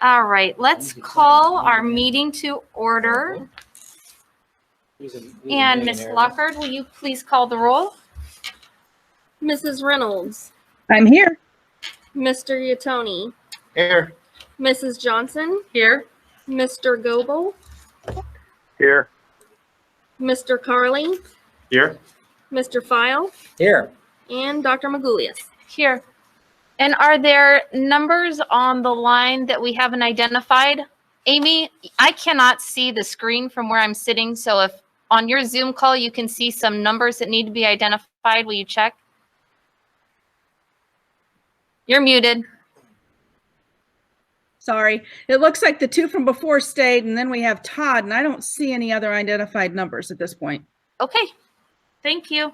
All right, let's call our meeting to order. And Ms. Lockhart, will you please call the roll? Mrs. Reynolds, I'm here. Mr. Yatoni, Here. Mrs. Johnson, Here. Mr. Goebel, Here. Mr. Carley, Here. Mr. File, Here. and Dr. Magulius. Here. And are there numbers on the line that we haven't identified? Amy, I cannot see the screen from where I'm sitting, so if on your Zoom call you can see some numbers that need to be identified, will you check? You're muted. Sorry. It looks like the two from before stayed, and then we have Todd, and I don't see any other identified numbers at this point. Okay, thank you.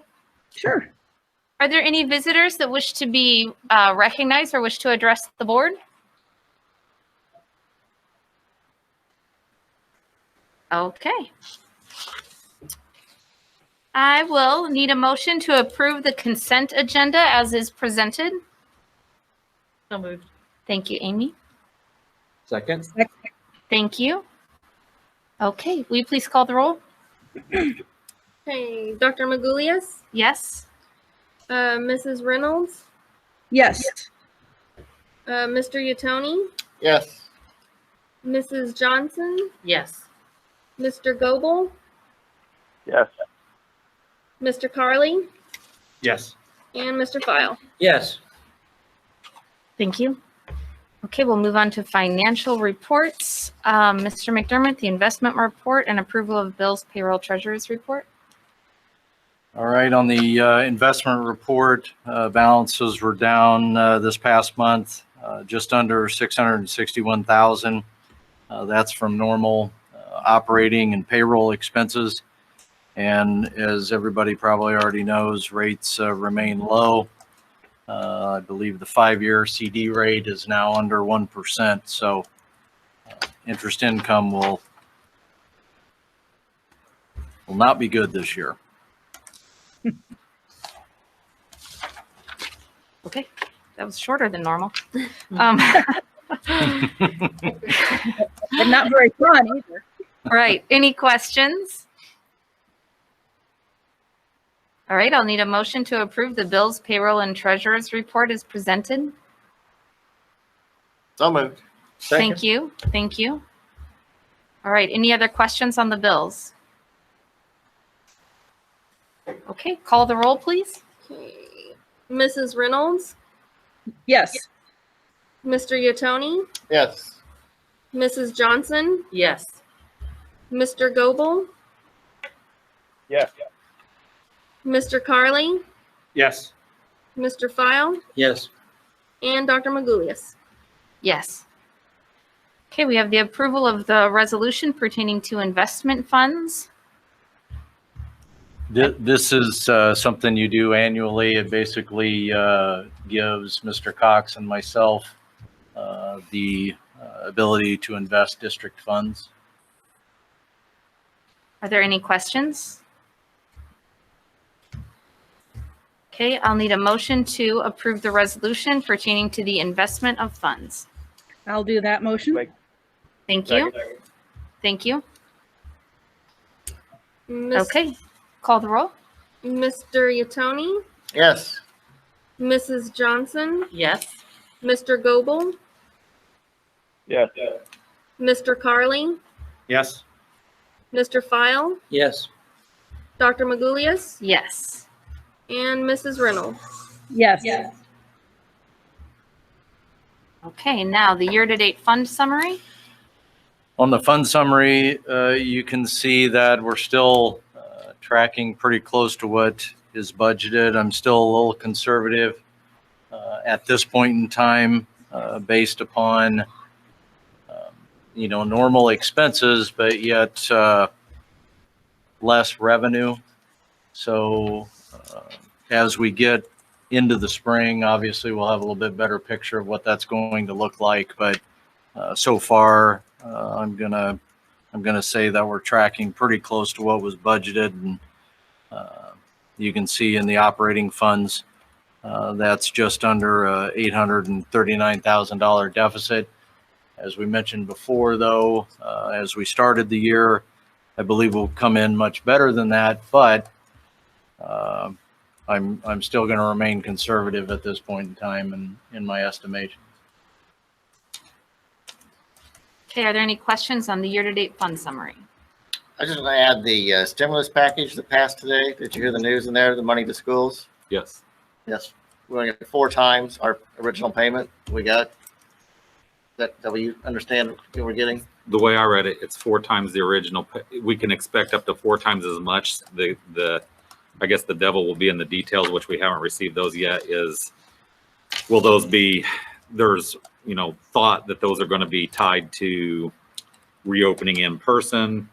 Sure. Are there any visitors that wish to be recognized or wish to address the board? Okay. I will need a motion to approve the consent agenda as is presented. So moved. Thank you, Amy. Second. Thank you. Okay, will you please call the roll? Okay, Dr. Magulius, Yes. Mrs. Reynolds, Yes. Mr. Yatoni, Yes. Mrs. Johnson, Yes. Mr. Goebel, Yes. Mr. Carley, Yes. and Mr. File. Yes. Thank you. Okay, we'll move on to financial reports. Mr. McDermott, the investment report and approval of bills, payroll, treasurer's report. All right, on the investment report, balances were down this past month, just under 661,000. That's from normal operating and payroll expenses. And as everybody probably already knows, rates remain low. I believe the 5-year CD rate is now under 1%. So interest income will not be good this year. Okay, that was shorter than normal. And not very fun either. Right, any questions? All right, I'll need a motion to approve the bills, payroll, and treasurer's report as presented. So moved. Thank you, thank you. All right, any other questions on the bills? Okay, call the roll, please. Okay, Mrs. Reynolds, Yes. Mr. Yatoni, Yes. Mrs. Johnson, Yes. Mr. Goebel, Yes. Mr. Carley, Yes. Mr. File, Yes. and Dr. Magulius. Yes. Okay, we have the approval of the resolution pertaining to investment funds. This is something you do annually. It basically gives Mr. Cox and myself the ability to invest district funds. Are there any questions? Okay, I'll need a motion to approve the resolution pertaining to the investment of funds. I'll do that motion. Thank you. Thank you. Miss- Okay, call the roll. Mr. Yatoni, Yes. Mrs. Johnson, Yes. Mr. Goebel, Yes. Mr. Carley, Yes. Mr. File, Yes. Dr. Magulius, Yes. and Mrs. Reynolds. Yes. Okay, now the year-to-date fund summary. On the fund summary, you can see that we're still tracking pretty close to what is budgeted. I'm still a little conservative at this point in time based upon normal expenses, but yet less revenue. So as we get into the spring, obviously we'll have a little bit better picture of what that's going to look like. But so far, I'm gonna say that we're tracking pretty close to what was budgeted, and you can see in the operating funds that's just under $839,000 deficit. As we mentioned before, though, as we started the year, I believe we'll come in much better than that, but I'm still going to remain conservative at this point in time in my estimation. Okay, are there any questions on the year-to-date fund summary? I just want to add the stimulus package that passed today. Did you hear the news in there? The money to schools? Yes. Yes. We're going to get 4 times our original payment we got. That you understand what we're getting? The way I read it, it's 4 times the original. We can expect up to 4 times as much. I guess the devil will be in the details, which we haven't received those yet, is will those be, there's, thought that those are going to be tied to reopening in person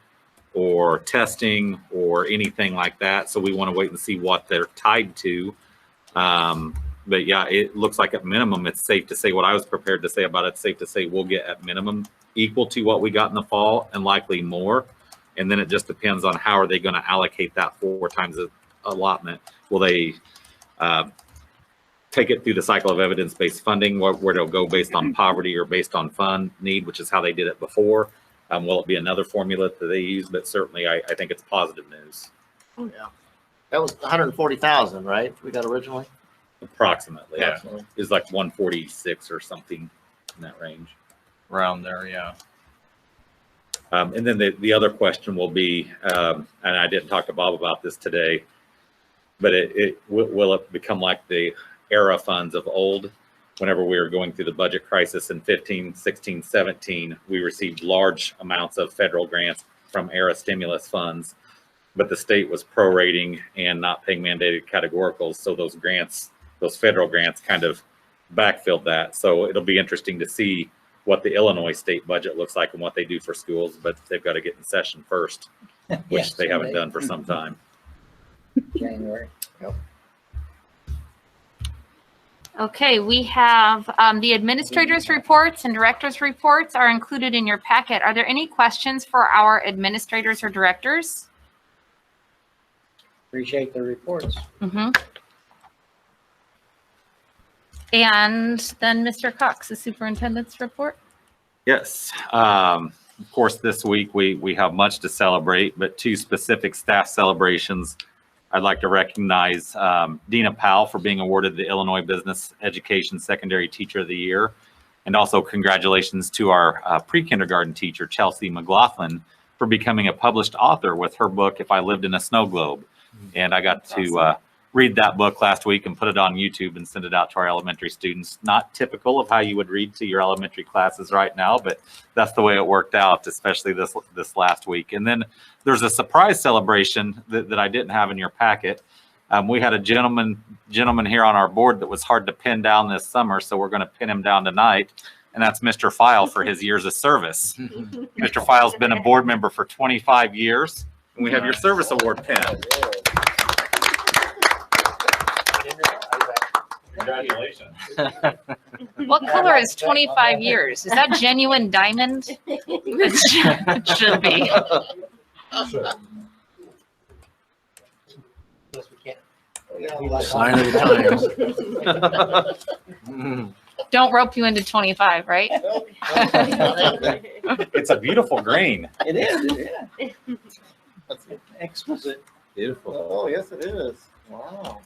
or testing or anything like that. So we want to wait and see what they're tied to. But yeah, it looks like at minimum, it's safe to say what I was prepared to say about it. It's safe to say we'll get at minimum equal to what we got in the fall and likely more. And then it just depends on how are they going to allocate that 4 times the allotment. Will they take it through the cycle of evidence-based funding where it'll go based on poverty or based on fund need, which is how they did it before? Will it be another formula that they use? But certainly I think it's positive news. Oh, yeah. That was 140,000, right? We got originally? Approximately. Yeah. Approximately. It's like 146 or something in that range. Around there, yeah. And then the other question will be, and I didn't talk to Bob about this today, but will it become like the ERA funds of old? Whenever we were going through the budget crisis in 15, 16, 17, we received large amounts of federal grants from ERA stimulus funds, but the state was prorating and not paying mandated categoricals. So those grants, those federal grants kind of backfilled that. So it'll be interesting to see what the Illinois state budget looks like and what they do for schools, but they've got to get in session first, which Yes, they haven't they- done for some time. January. Okay, we have the administrators' reports and directors' reports are included in your packet. Are there any questions for our administrators or directors? Appreciate the reports. Mm-hmm. And then Mr. Cox, the superintendent's report. Yes. Of course, this week we have much to celebrate, but 2 specific staff celebrations. I'd like to recognize Dina Powell for being awarded the Illinois Business Education Secondary Teacher of the Year. And also congratulations to our pre-kindergarten teacher, Chelsea McLaughlin, for becoming a published author with her book, If I Lived in a Snow Globe. And I got to read that book last week and put it on YouTube and send it out to our elementary students. Not typical of how you would read to your elementary classes right now, but that's the way it worked out, especially this last week. And then there's a surprise celebration that I didn't have in your packet. We had a gentleman here on our board that was hard to pin down this summer, so we're going to pin him down tonight. And that's Mr. File for his years of service. Mr. File's been a board member for 25 years, and we have your service award pin. Congratulations. What color is 25 years? Is that genuine diamond? It should be. Sign of the times. Don't rope you into 25, right? It's a beautiful grain. It is, yeah. That's Exquisite. Beautiful. Oh, yes, it is. Wow.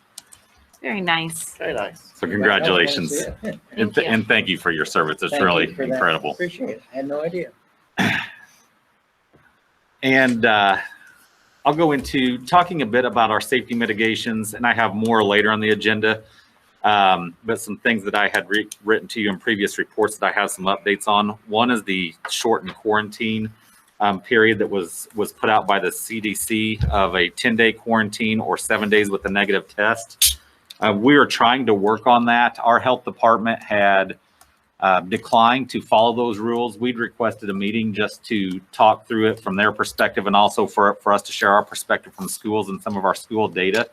Very nice. Very nice. So congratulations. Thank Thank you. And thank you for your service. It's you really for that. incredible. Appreciate it. I had no idea. And I'll go into talking a bit about our safety mitigations, and I have more later on the agenda. But some things that I had written to you in previous reports that I have some updates on. One is the shortened quarantine period that was put out by the CDC of a 10-day quarantine or 7 days with a negative test. We are trying to work on that. Our health department had declined to follow those rules. We'd requested a meeting just to talk through it from their perspective and also for us to share our perspective from schools and some of our school data.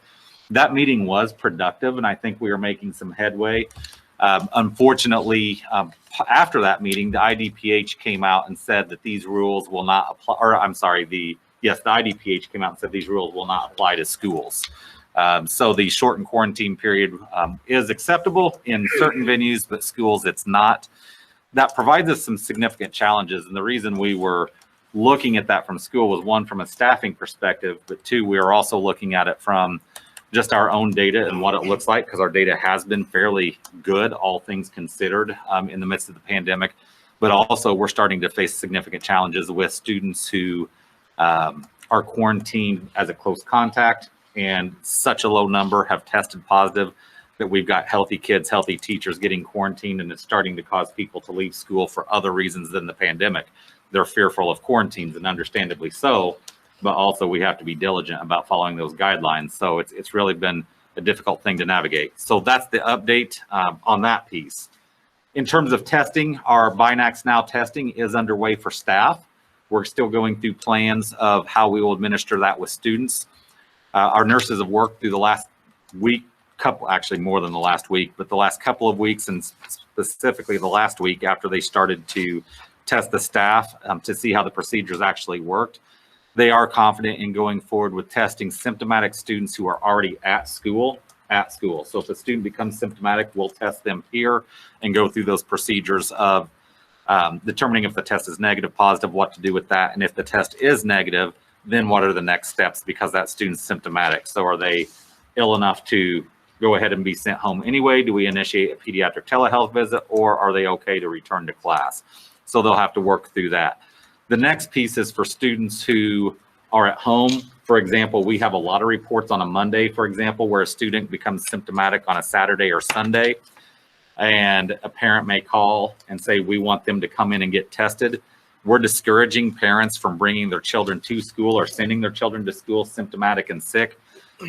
That meeting was productive, and I think we are making some headway. Unfortunately, after that meeting, the IDPH came out and said that these rules will not apply, or I'm sorry, the IDPH came out and said these rules will not apply to schools. So the shortened quarantine period is acceptable in certain venues, but schools it's not. that provides us some significant challenges. And the reason we were looking at that from school was, one, from a staffing perspective, but two, we are also looking at it from just our own data and what it looks like, because our data has been fairly good, all things considered, in the midst of the pandemic. But also we're starting to face significant challenges with students who are quarantined as a close contact, and such a low number have tested positive that we've got healthy kids, healthy teachers getting quarantined, and it's starting to cause people to leave school for other reasons than the pandemic. They're fearful of quarantines, and understandably so, but also we have to be diligent about following those guidelines. So it's really been a difficult thing to navigate. So that's the update on that piece. In terms of testing, our Binax Now testing is underway for staff. We're still going through plans of how we will administer that with students. Our nurses have worked through the last week, actually more than the last week, but the last couple of weeks, and specifically the last week after they started to test the staff to see how the procedures actually worked. They are confident in going forward with testing symptomatic students who are already at school. So if a student becomes symptomatic, we'll test them here and go through those procedures of determining if the test is negative, positive, what to do with that. And if the test is negative, then what are the next steps, because that student's symptomatic. So are they ill enough to go ahead and be sent home anyway? Do we initiate a pediatric telehealth visit, or are they okay to return to class? So they'll have to work through that. The next piece is for students who are at home. For example, we have a lot of reports on a Monday, for example, where a student becomes symptomatic on a Saturday or Sunday, and a parent may call and say, we want them to come in and get tested. We're discouraging parents from bringing their children to school or sending their children to school symptomatic and sick.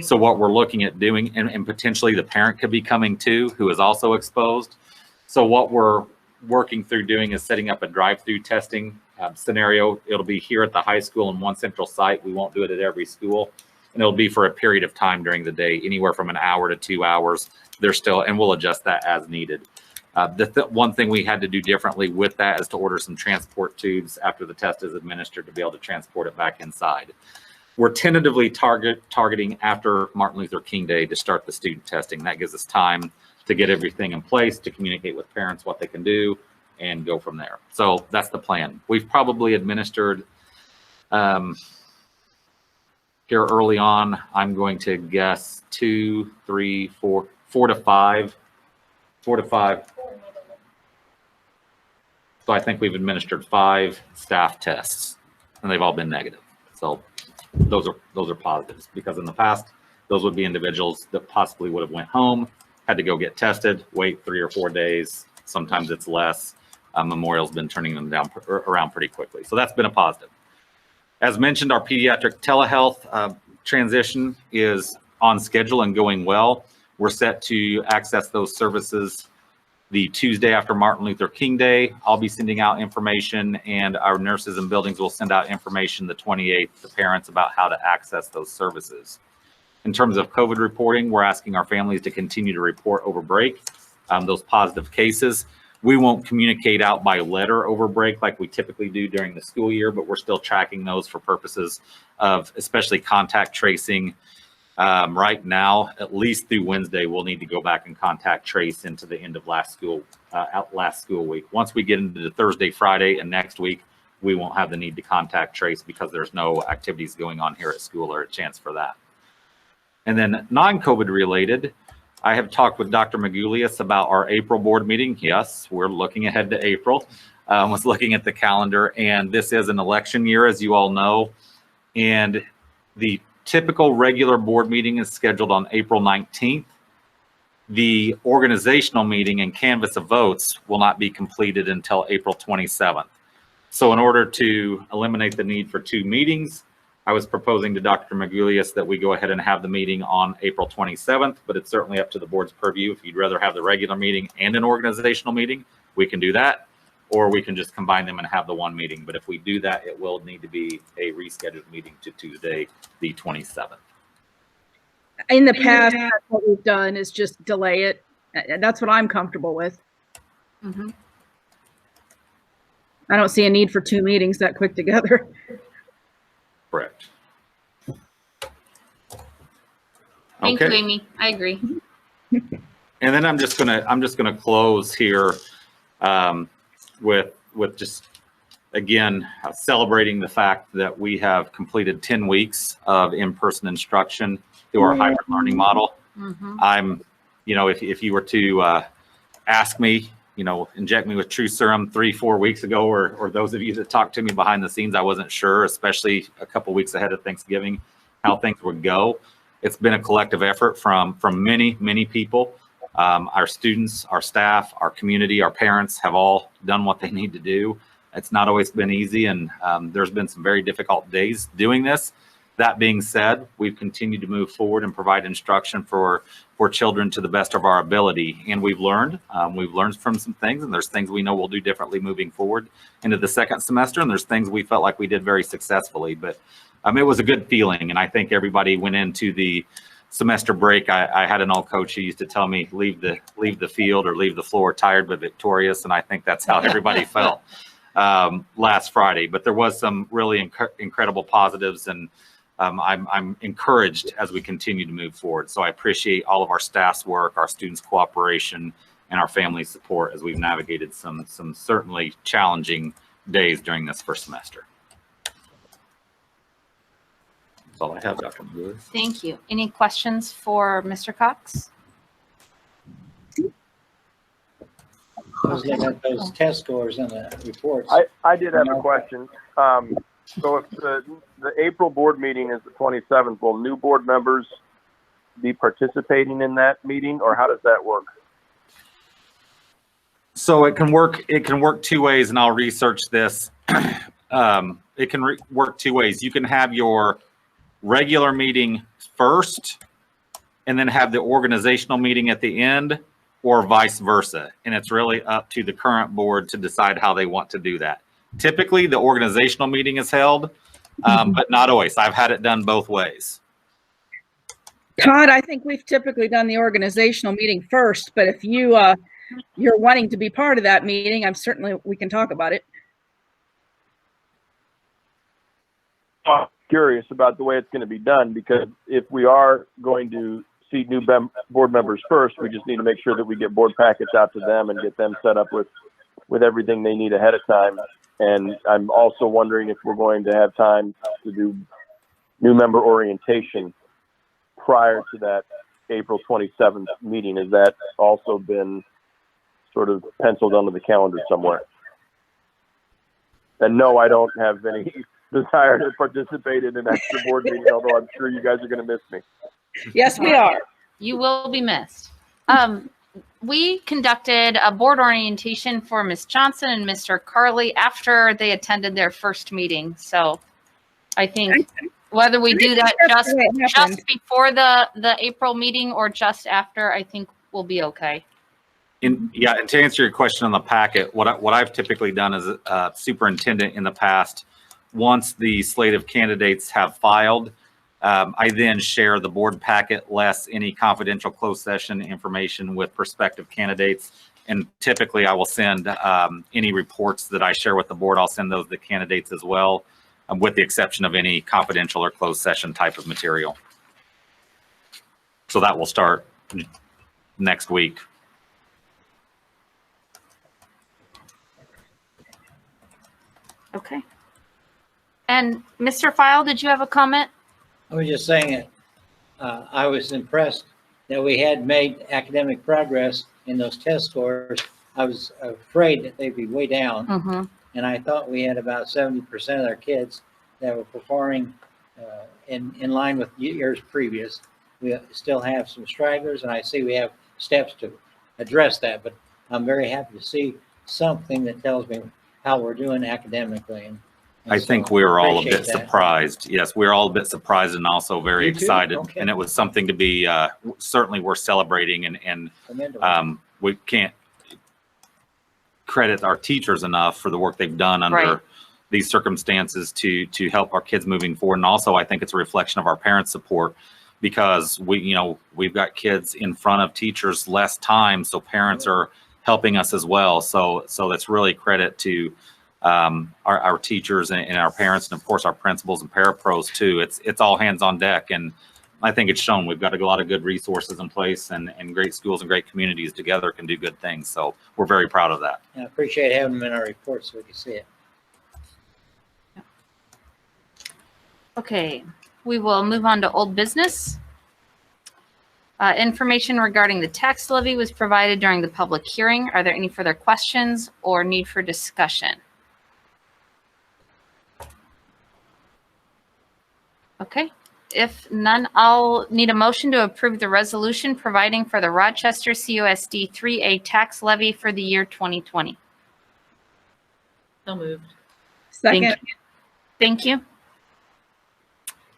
So what we're looking at doing, and potentially the parent could be coming too, who is also exposed. So what we're working through doing is setting up a drive-through testing scenario. It'll be here at the high school in one central site. We won't do it at every school. And it'll be for a period of time during the day, anywhere from an hour to 2 hours. And we'll adjust that as needed. One thing we had to do differently with that is to order some transport tubes after the test is administered to be able to transport it back inside. We're tentatively targeting after Martin Luther King Day to start the student testing. That gives us time to get everything in place, to communicate with parents what they can do, and go from there. So that's the plan. We've probably administered here early on, I'm going to guess 2, 3, 4 to 5. 4 to 5. So I think we've administered 5 staff tests, and they've all been negative. So those are positives, because in the past, those would be individuals that possibly would have went home, had to go get tested, wait 3 or 4 days. Sometimes it's less. Memorial's been turning them around pretty quickly. So that's been a positive. As mentioned, our pediatric telehealth transition is on schedule and going well. We're set to access those services the Tuesday after Martin Luther King Day. I'll be sending out information, and our nurses and buildings will send out information the 28th to parents about how to access those services. In terms of COVID reporting, we're asking our families to continue to report over break those positive cases. We won't communicate out by letter over break like we typically do during the school year, but we're still tracking those for purposes of especially contact tracing. Right now, at least through Wednesday, we'll need to go back and contact trace into the end of last school week. Once we get into the Thursday, Friday, and next week, we won't have the need to contact trace because there's no activities going on here at school or a chance for that. And then non-COVID related, I have talked with Dr. Magulius about our April board meeting. Yes, we're looking ahead to April. Was looking at the calendar, and this is an election year, as you all know. And the typical regular board meeting is scheduled on April 19th. The organizational meeting and canvass of votes will not be completed until April 27th. So in order to eliminate the need for 2 meetings, I was proposing to Dr. Magulius that we go ahead and have the meeting on April 27th, but it's certainly up to the board's purview. If you'd rather have the regular meeting and an organizational meeting, we can do that, or we can just combine them and have the one meeting. But if we do that, it will need to be a rescheduled meeting to Tuesday, the 27th. In the past, what we've done is just delay it. That's what I'm comfortable with. Mm-hmm. I don't see a need for 2 meetings that quick together. Correct. Thank you, Okay. Amy. I agree. And then I'm just gonna close here. with just, again, celebrating the fact that we have completed 10 weeks of in-person instruction through our hybrid learning model. Mhm. I'm, if you were to ask me, inject me with true serum 3-4 weeks ago, or those of you that talked to me behind the scenes, I wasn't sure, especially a couple weeks ahead of Thanksgiving, how things would go. It's been a collective effort from many, many people. Our students, our staff, our community, our parents have all done what they need to do. It's not always been easy, and there's been some very difficult days doing this. That being said, we've continued to move forward and provide instruction for children to the best of our ability. And we've learned from some things, and there's things we know we'll do differently moving forward into the second semester. And there's things we felt like we did very successfully, but it was a good feeling. And I think everybody went into the semester break. I had an old coach who used to tell me, leave the field or leave the floor tired but victorious. And I think that's how everybody felt last Friday. But there was some really incredible positives, and I'm encouraged as we continue to move forward. So I appreciate all of our staff's work, our students' cooperation, and our family support as we've navigated some certainly challenging days during this first semester. That's all I have, Dr. Lewis. Thank you. Any questions for Mr. Cox? I was looking at those test scores in the reports. I did have a question. So if the April board meeting is the 27th, will new board members be participating in that meeting, or how does that work? So it can work two ways, and I'll research this. It can work two ways. You can have your regular meeting first and then have the organizational meeting at the end, or vice versa. And it's really up to the current board to decide how they want to do that. Typically, the organizational meeting is held, but not always. I've had it done both ways. Todd, I think we've typically done the organizational meeting first, but if you're wanting to be part of that meeting, we can talk about it. I'm curious about the way it's going to be done, because if we are going to see new board members first, we just need to make sure that we get board packets out to them and get them set up with everything they need ahead of time. And I'm also wondering if we're going to have time to do new member orientation prior to that April 27th meeting. Has that also been sort of penciled onto the calendar somewhere? And no, I don't have any desire to participate in an extra board meeting, although I'm sure you guys are going to miss me. Yes, we are. You will be missed. We conducted a board orientation for Ms. Johnson and Mr. Carley after they attended their first meeting. So I think whether we do that just before the April meeting or just after, I think we'll be okay. And to answer your question on the packet, what I've typically done as a superintendent in the past, once the slate of candidates have filed, I then share the board packet less any confidential closed session information with prospective candidates. And typically I will send any reports that I share with the board, I'll send those to candidates as well, with the exception of any confidential or closed session type of material. So that will start next week. Okay. And Mr. File, did you have a comment? I was just saying it. I was impressed that we had made academic progress in those test scores. I was afraid that they'd be way down. Mm-hmm. And I thought we had about 70% of our kids that were performing in line with years previous. We still have some stragglers, and I see we have steps to address that. But I'm very happy to see something that tells me how we're doing academically. And I think we were all a bit surprised. Yes, we were all a bit surprised and also very excited. Okay. And it was something to be certainly worth celebrating. And we can't credit our teachers enough for the work they've done under these circumstances to help our kids moving forward. And also, I think it's a reflection of our parents' support, because we've got kids in front of teachers less time, so parents are helping us as well. So that's really credit to our teachers and our parents, and of course our principals and parapros too. It's all hands on deck, and I think it's shown we've got a lot of good resources in place, and great schools and great communities together can do good things. So we're very proud of that. I appreciate having them in our report so we can see it. Okay, we will move on to old business. Information regarding the tax levy was provided during the public hearing. Are there any further questions or need for discussion? Okay, if none, I'll need a motion to approve the resolution providing for the Rochester CUSD3A tax levy for the year 2020. So moved. Second, Thank you.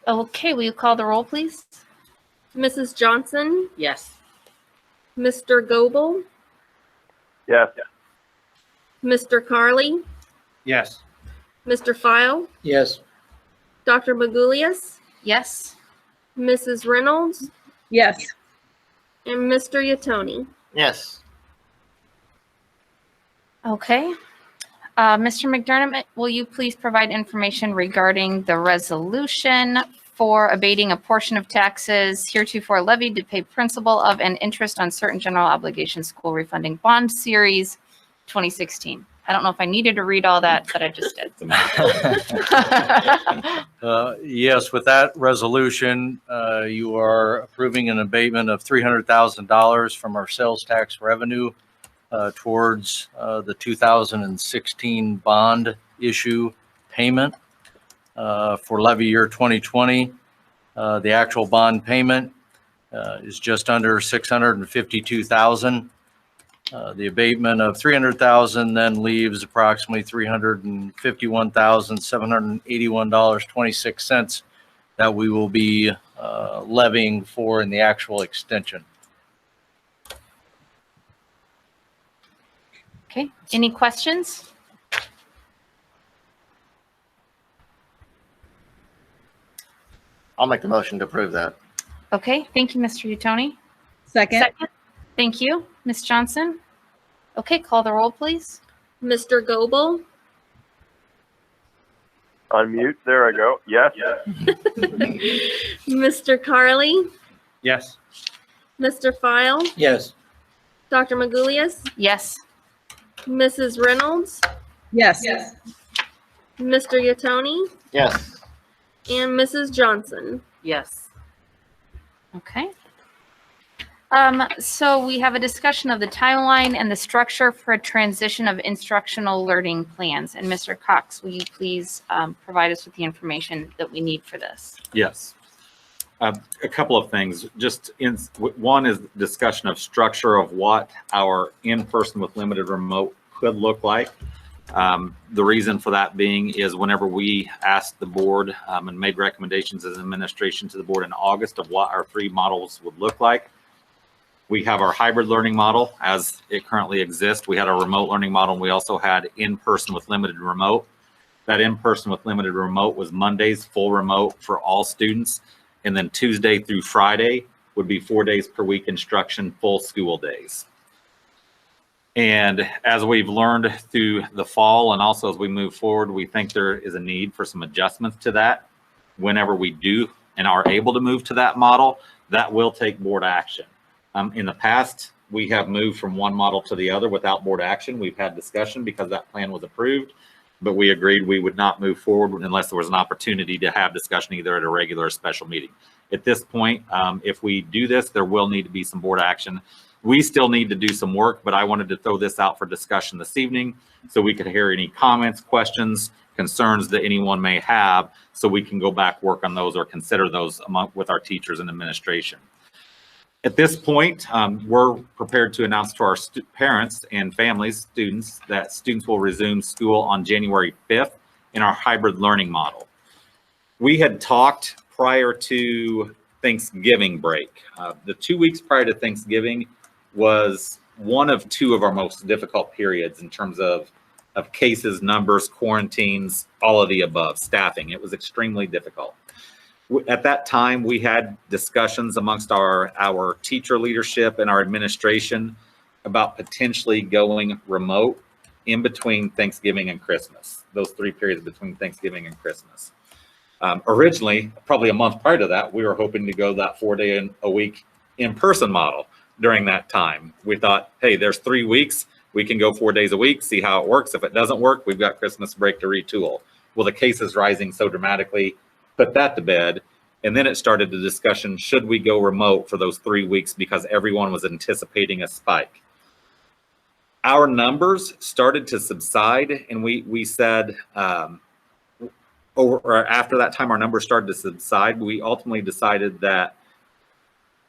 Okay, will you call the roll, please? Mrs. Johnson, Yes. Mr. Goebel, Yes. Mr. Carly, Yes. Mr. File, Yes, Dr. Magulius, Yes. Mrs. Reynolds, yes. and Mr. Yatoni. Yes. Okay. Mr. McDermott, will you please provide information regarding the resolution for abating a portion of taxes heretofore levied to pay principal of and interest on certain general obligation school refunding bond series 2016? I don't know if I needed to read all that, but I just did. Yes, with that resolution, you are approving an abatement of $300,000 from our sales tax revenue towards the 2016 bond issue payment for levy year 2020. The actual bond payment is just under $652,000. The abatement of $300,000 then leaves approximately $351,781.26 that we will be levying for in the actual extension. Okay, any questions? I'll make the motion to approve that. Okay, thank you, Mr. Yatoni. Second, Thank you, Ms. Johnson. Okay, call the roll, please. Mr. Goebel, Unmute. There I go. Yes. Mr. Carly, Yes. Mr. File, yes, Dr. Magulius, Yes. Mrs. Reynolds, yes. Mr. Yatoni, Yes. and Mrs. Johnson. Yes. Okay. So we have a discussion of the timeline and the structure for a transition of instructional learning plans. And Mr. Cox, will you please provide us with the information that we need for this? Yes. A couple of things. One is discussion of structure of what our in-person with limited remote could look like. The reason for that being is whenever we asked the board and made recommendations as administration to the board in August of what our 3 models would look like, we have our hybrid learning model as it currently exists. We had our remote learning model, and we also had in-person with limited remote. That in-person with limited remote was Mondays, full remote for all students. And then Tuesday through Friday would be 4 days per week instruction, full school days. And as we've learned through the fall and also as we move forward, we think there is a need for some adjustments to that. Whenever we do and are able to move to that model, that will take board action. In the past, we have moved from one model to the other without board action. We've had discussion because that plan was approved, but we agreed we would not move forward unless there was an opportunity to have discussion either at a regular or special meeting. At this point, if we do this, there will need to be some board action. We still need to do some work, but I wanted to throw this out for discussion this evening so we could hear any comments, questions, concerns that anyone may have, so we can go back, work on those or consider those with our teachers and administration. At this point, we're prepared to announce to our parents and families, students, that students will resume school on January 5th in our hybrid learning model. We had talked prior to Thanksgiving break. The 2 weeks prior to Thanksgiving was one of 2 of our most difficult periods in terms of cases, numbers, quarantines, all of the above, staffing. It was extremely difficult. At that time, we had discussions amongst our teacher leadership and our administration about potentially going remote in between Thanksgiving and Christmas, those 3 periods between Thanksgiving and Christmas. Originally, probably a month prior to that, we were hoping to go that 4-day-a-week in-person model during that time. We thought, hey, there's 3 weeks. We can go 4 days a week, see how it works. If it doesn't work, we've got Christmas break to retool. Well, the cases rising so dramatically, put that to bed. And then it started the discussion, should we go remote for those 3 weeks because everyone was anticipating a spike? Our numbers started to subside, and we said, or after that time, our numbers started to subside. We ultimately decided that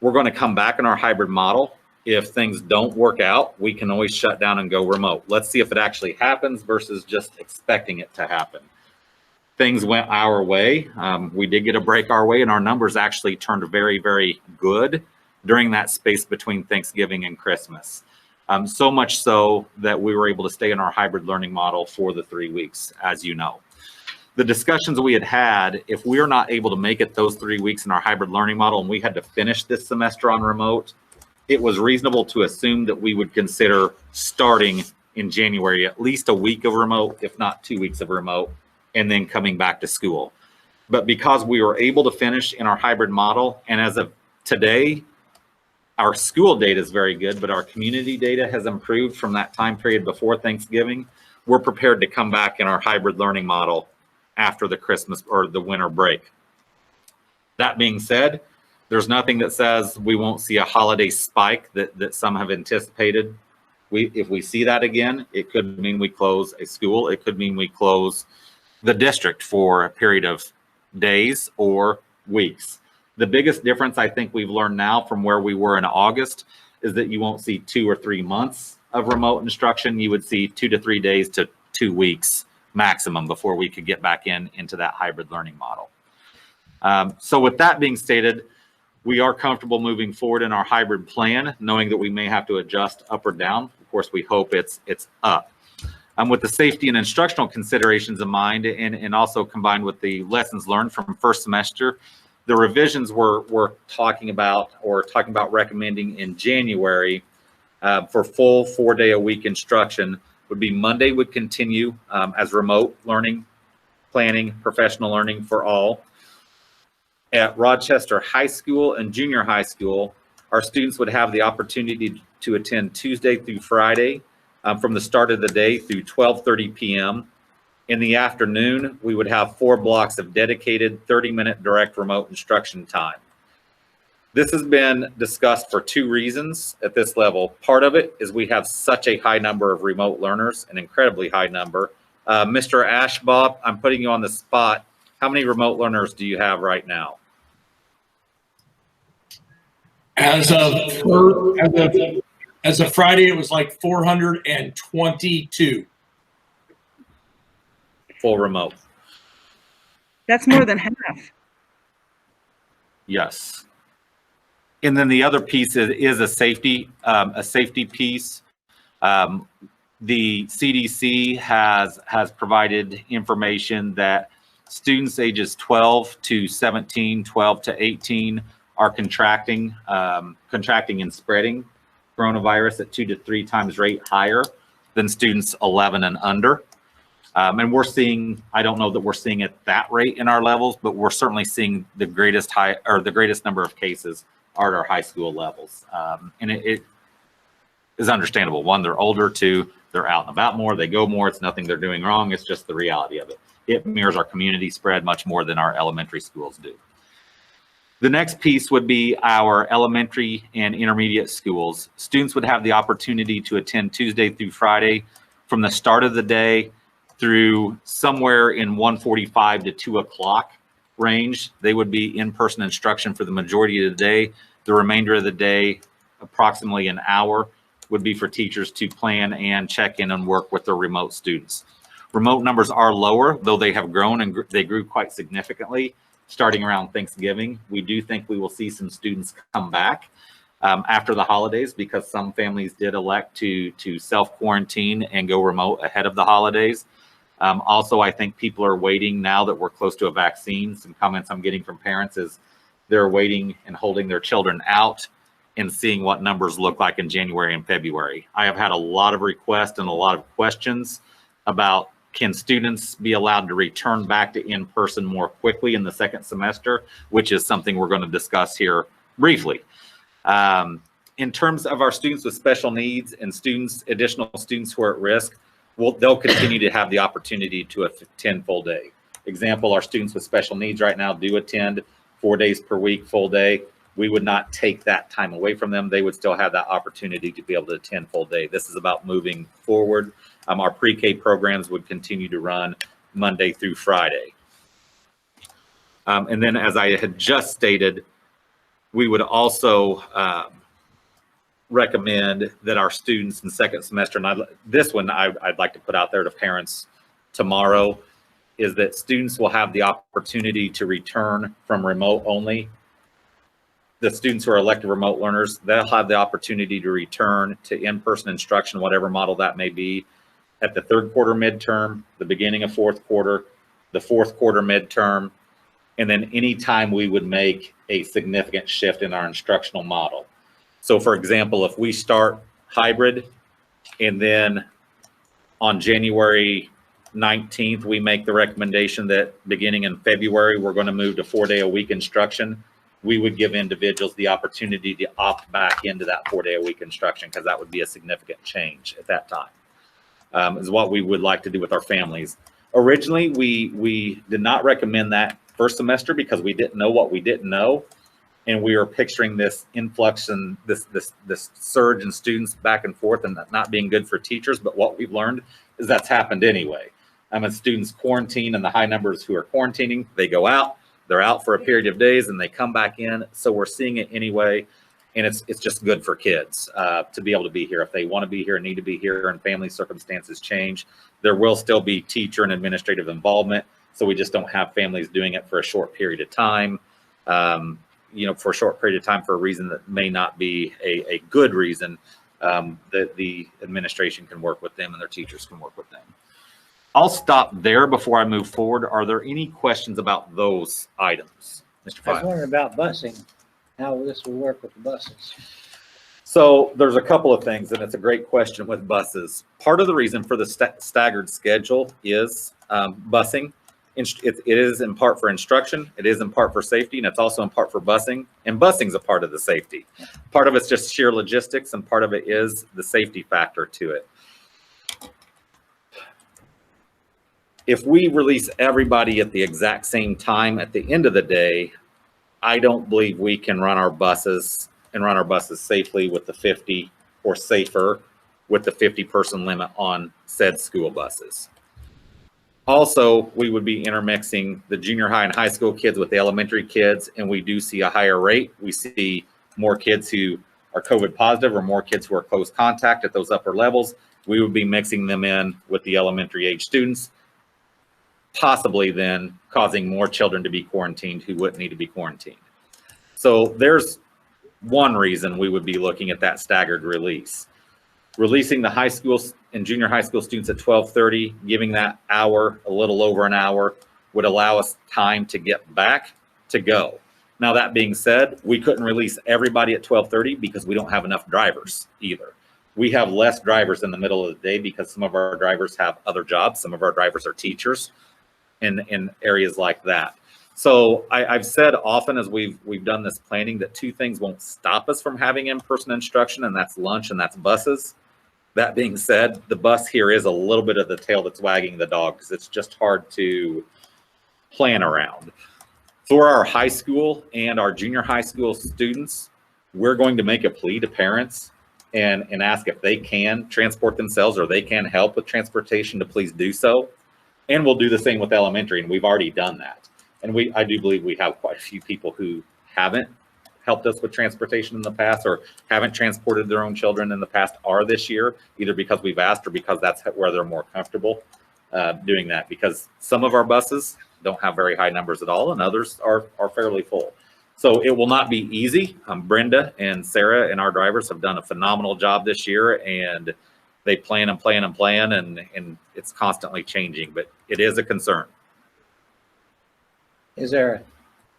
we're going to come back in our hybrid model. If things don't work out, we can always shut down and go remote. Let's see if it actually happens versus just expecting it to happen. Things went our way. We did get a break our way, and our numbers actually turned very, very good during that space between Thanksgiving and Christmas. So much so that we were able to stay in our hybrid learning model for the 3 weeks, as you know. The discussions we had, if we're not able to make it those 3 weeks in our hybrid learning model and we had to finish this semester on remote, it was reasonable to assume that we would consider starting in January, at least a week of remote, if not 2 weeks of remote, and then coming back to school. But because we were able to finish in our hybrid model, and as of today, our school data is very good, but our community data has improved from that time period before Thanksgiving, we're prepared to come back in our hybrid learning model after the Christmas or the winter break. That being said, there's nothing that says we won't see a holiday spike that some have anticipated. If we see that again, it could mean we close a school. It could mean we close the district for a period of days or weeks. The biggest difference I think we've learned now from where we were in August is that you won't see 2 or 3 months of remote instruction. You would see 2 to 3 days to 2 weeks maximum before we could get back into that hybrid learning model. So with that being stated, we are comfortable moving forward in our hybrid plan, knowing that we may have to adjust up or down. Of course, we hope it's up. With the safety and instructional considerations in mind, and also combined with the lessons learned from first semester, the revisions we're talking about recommending in January for full 4-day-a-week instruction would be Monday would continue as remote learning, planning, professional learning for all. At Rochester High School and Junior High School, our students would have the opportunity to attend Tuesday through Friday from the start of the day through 12:30 p.m. In the afternoon, we would have 4 blocks of dedicated 30-minute direct remote instruction time. This has been discussed for 2 reasons at this level. Part of it is we have such a high number of remote learners, an incredibly high number. Mr. Ashbob, I'm putting you on the spot. How many remote learners do you have right now? As of Friday, it was like 422. Full remote. That's more than half. Yes. And then the other piece is a safety piece. The CDC has provided information that students ages 12 to 17, 12 to 18 are contracting and spreading coronavirus at 2 to 3 times rate higher than students 11 and under. And we're seeing, I don't know that we're seeing at that rate in our levels, but we're certainly seeing the greatest number of cases are at our high school levels. And it is understandable. 1, they're older. 2, they're out and about more. They go more. It's nothing they're doing wrong. It's just the reality of it. It mirrors our community spread much more than our elementary schools do. The next piece would be our elementary and intermediate schools. Students would have the opportunity to attend Tuesday through Friday from the start of the day through somewhere in 1:45 to 2 o'clock range. They would be in-person instruction for the majority of the day. The remainder of the day, approximately an hour, would be for teachers to plan and check in and work with their remote students. Remote numbers are lower, though they have grown, and they grew quite significantly starting around Thanksgiving. We do think we will see some students come back after the holidays because some families did elect to self-quarantine and go remote ahead of the holidays. Also, I think people are waiting now that we're close to a vaccine. Some comments I'm getting from parents is they're waiting and holding their children out and seeing what numbers look like in January and February. I have had a lot of requests and a lot of questions about can students be allowed to return back to in-person more quickly in the second semester, which is something we're going to discuss here briefly. In terms of our students with special needs and additional students who are at risk, they'll continue to have the opportunity to attend full day. Example, our students with special needs right now do attend 4 days per week, full day. We would not take that time away from them. They would still have that opportunity to be able to attend full day. This is about moving forward. Our pre-K programs would continue to run Monday through Friday. And then, as I had just stated, we would also recommend that our students in second semester, and this one I'd like to put out there to parents tomorrow, is that students will have the opportunity to return from remote only. The students who are elective remote learners, they'll have the opportunity to return to in-person instruction, whatever model that may be, at the third quarter midterm, the beginning of fourth quarter, the fourth quarter midterm, and then anytime we would make a significant shift in our instructional model. So for example, if we start hybrid and then on January 19th, we make the recommendation that beginning in February, we're going to move to 4-day-a-week instruction, we would give individuals the opportunity to opt back into that 4-day-a-week instruction, because that would be a significant change at that time, is what we would like to do with our families. Originally, we did not recommend that first semester because we didn't know what we didn't know. And we were picturing this influx and this surge in students back and forth, and that not being good for teachers. But what we've learned is that's happened anyway. As students quarantine and the high numbers who are quarantining, they go out, they're out for a period of days and they come back in. So we're seeing it anyway. And it's just good for kids to be able to be here. If they want to be here and need to be here and family circumstances change, there will still be teacher and administrative involvement. So we just don't have families doing it for a short period of time. For a short period of time for a reason that may not be a good reason, that the administration can work with them and their teachers can work with them. I'll stop there before I move forward. Are there any questions about those items, Mr. I was Fine? wondering about busing, how this will work with the buses. So there's a couple of things, and it's a great question with buses. Part of the reason for the staggered schedule is busing. It is in part for instruction, it is in part for safety, and it's also in part for busing. And busing is a part of the safety. Part of it's just sheer logistics, and part of it is the safety factor to it. If we release everybody at the exact same time at the end of the day, I don't believe we can run our buses safely with the 50, or safer with the 50-person limit on said school buses. Also, we would be intermixing the junior high and high school kids with the elementary kids, and we do see a higher rate. We see more kids who are COVID positive or more kids who are close contact at those upper levels. We would be mixing them in with the elementary age students, possibly then causing more children to be quarantined who wouldn't need to be quarantined. So there's one reason we would be looking at that staggered release. Releasing the high school and junior high school students at 12:30, giving that hour, a little over an hour, would allow us time to get back to go. Now, that being said, we couldn't release everybody at 12:30 because we don't have enough drivers either. We have less drivers in the middle of the day because some of our drivers have other jobs. Some of our drivers are teachers in areas like that. So I've said often as we've done this planning that two things won't stop us from having in-person instruction, and that's lunch and that's buses. That being said, the bus here is a little bit of the tail that's wagging the dog because it's just hard to plan around. For our high school and our junior high school students, we're going to make a plea to parents and ask if they can transport themselves or they can help with transportation to please do so. And we'll do the same with elementary, and we've already done that. And I do believe we have quite a few people who haven't helped us with transportation in the past or haven't transported their own children in the past are this year, either because we've asked or because that's where they're more comfortable doing that, because some of our buses don't have very high numbers at all and others are fairly full. So it will not be easy. Brenda and Sarah and our drivers have done a phenomenal job this year, and they plan and plan and plan, and it's constantly changing, but it is a concern.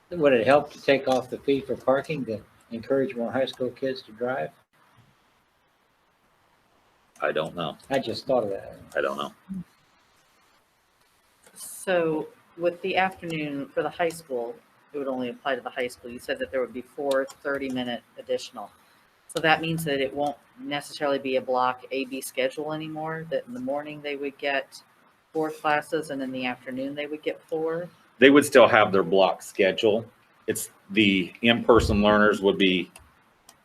Would it help to take off the fee for parking to encourage more high school kids to drive? I don't know. I just thought of that. I don't know. So with the afternoon for the high school, it would only apply to the high school. You said that there would be 4 30-minute additional. So that means that it won't necessarily be a block A-B schedule anymore, that in the morning they would get 4 classes and in the afternoon they would get 4? They would still have their block schedule. It's the in-person learners would be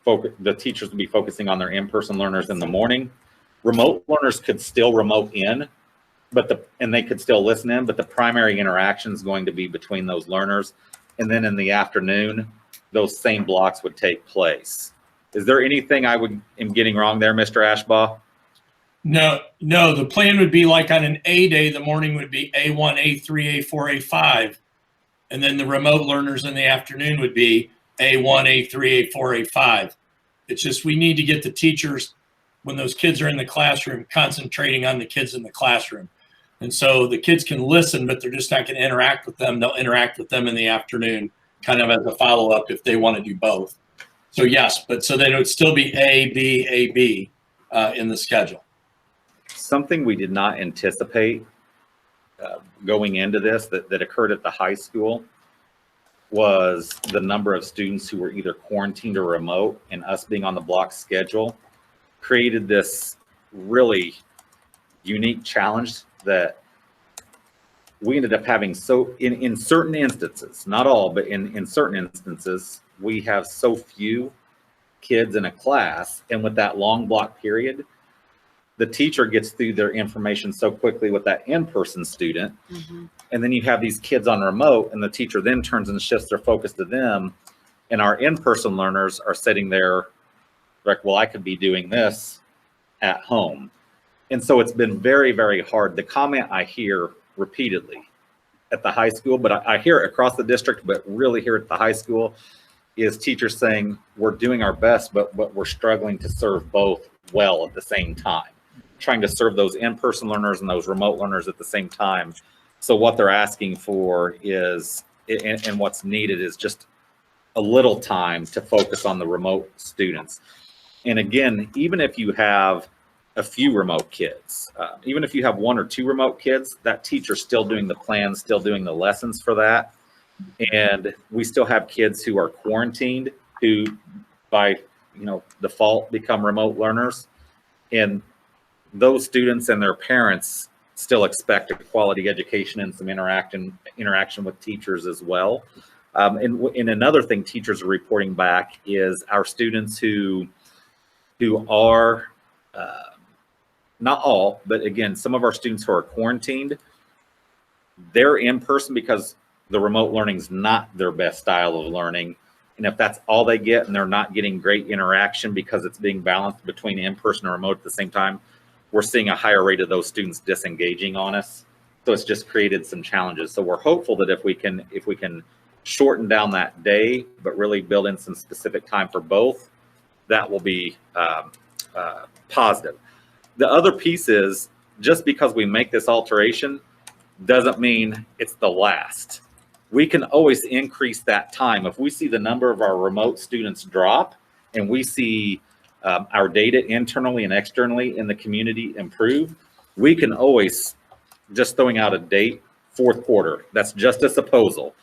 the teachers would be focusing on their in-person learners in the morning. Remote learners could still remote in, and they could still listen in, but the primary interaction is going to be between those learners. And then in the afternoon, those same blocks would take place. Is there anything I am getting wrong there, Mr. Ashbaugh? No, the plan would be like on an A day, the morning would be A1, A3, A4, A5. And then the remote learners in the afternoon would be A1, A3, A4, A5. It's just we need to get the teachers, when those kids are in the classroom, concentrating on the kids in the classroom. And so the kids can listen, but they're just not going to interact with them. They'll interact with them in the afternoon, kind of as a follow-up if they want to do both. So yes, but so then it would still be A, B in the schedule. Something we did not anticipate going into this that occurred at the high school was the number of students who were either quarantined or remote, and us being on the block schedule created this really unique challenge that we ended up having. So in certain instances, not all, but in certain instances, we have so few kids in a class, and with that long block period, the teacher gets through their information so quickly with that in-person student. Mm-hmm. And then you have these kids on remote, and the teacher then turns and shifts their focus to them. And our in-person learners are sitting there like, well, I could be doing this at home. And so it's been very, very hard. The comment I hear repeatedly at the high school, but I hear it across the district, but really here at the high school, is teachers saying, we're doing our best, but we're struggling to serve both well at the same time. Trying to serve those in-person learners and those remote learners at the same time. So what they're asking for is, and what's needed is just a little time to focus on the remote students. And again, even if you have a few remote kids, even if you have 1 or 2 remote kids, that teacher's still doing the plans, still doing the lessons for that. And we still have kids who are quarantined, who by default become remote learners. And those students and their parents still expect a quality education and some interaction with teachers as well. And another thing teachers are reporting back is our students who are, not all, but again, some of our students who are quarantined, they're in person because the remote learning is not their best style of learning. And if that's all they get and they're not getting great interaction because it's being balanced between in-person and remote at the same time, we're seeing a higher rate of those students disengaging on us. So it's just created some challenges. So we're hopeful that if we can shorten down that day, but really build in some specific time for both, that will be positive. The other piece is, just because we make this alteration doesn't mean it's the last. We can always increase that time. If we see the number of our remote students drop and we see our data internally and externally in the community improve, we can always, just throwing out a date, 4th quarter, that's just a supposal,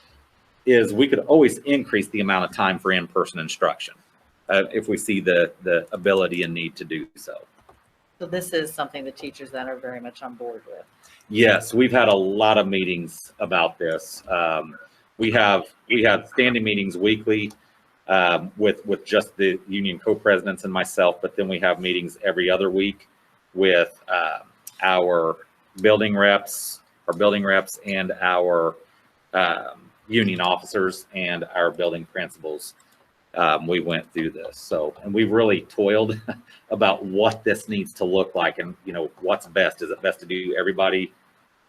is we could always increase the amount of time for in-person instruction if we see the ability and need to do so. So this is something the teachers then are very much on board with. Yes, we've had a lot of meetings about this. We have standing meetings weekly with just the union co-presidents and myself, but then we have meetings every other week with our building reps and our union officers and our building principals. We went through this. So, and we've really toiled about what this needs to look like, and what's best. Is it best to do everybody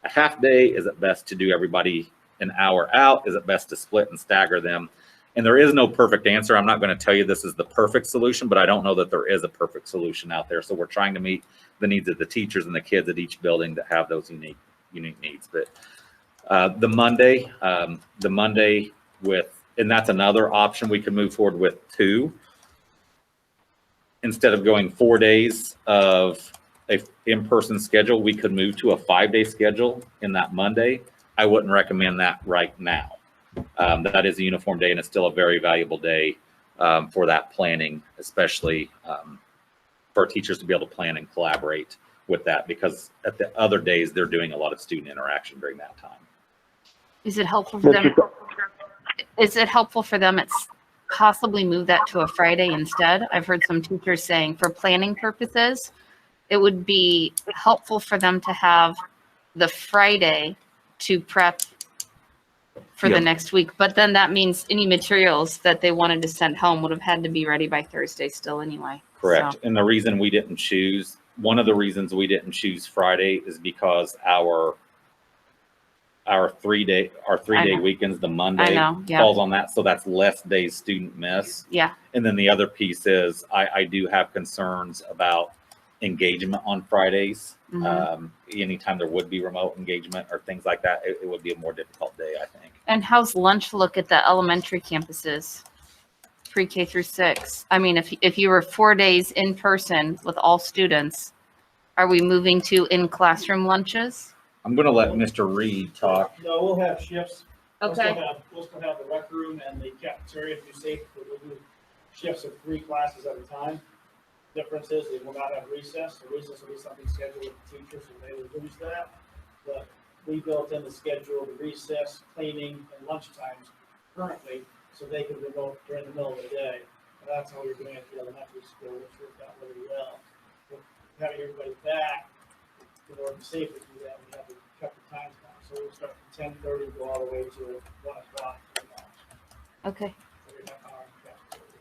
a half day? Is it best to do everybody an hour out? Is it best to split and stagger them? And there is no perfect answer. I'm not going to tell you this is the perfect solution, but I don't know that there is a perfect solution out there. So we're trying to meet the needs of the teachers and the kids at each building that have those unique needs. But the Monday with, and that's another option we could move forward with too. Instead of going 4 days of a in-person schedule, we could move to a 5-day schedule in that Monday. I wouldn't recommend that right now. That is a uniform day, and it's still a very valuable day for that planning, especially for teachers to be able to plan and collaborate with that, because at the other days, they're doing a lot of student interaction during that time. Is it helpful for them? Is it helpful for them? It's possibly move that to a Friday instead. I've heard some teachers saying for planning purposes, it would be helpful for them to have the Friday to prep for the next week. But then that means any materials that they wanted to send home would have had to be ready by Thursday still anyway. Correct. So. And the reason we didn't choose, one of the reasons we didn't choose Friday is because our 3-day weekends, the Monday falls on that. So that's less days student miss. Yeah. And then the other piece is I do have concerns about engagement on Fridays. Anytime there would be remote engagement or things like that, it would be a more difficult day, I think. And how's lunch look at the elementary campuses, pre-K through 6? I mean, if you were 4 days in person with all students, are we moving to in-classroom lunches? I'm going to let Mr. Reed talk. No, we'll have shifts. Okay. We'll still have the rec room and the cafeteria to be safe, but we'll do shifts of 3 classes at a time. Difference is they will not have recess. The recess will be something scheduled with the teachers, so they will lose that. But we built in the schedule, the recess, cleaning, and lunch times currently, so they can remote during the middle of the day. And that's how we're doing it at the elementary school, which worked out really well. But having everybody back, in order to safely do that, we have to cut the times down. So we'll start from 10:30 and go all the way to 1 o'clock. Okay.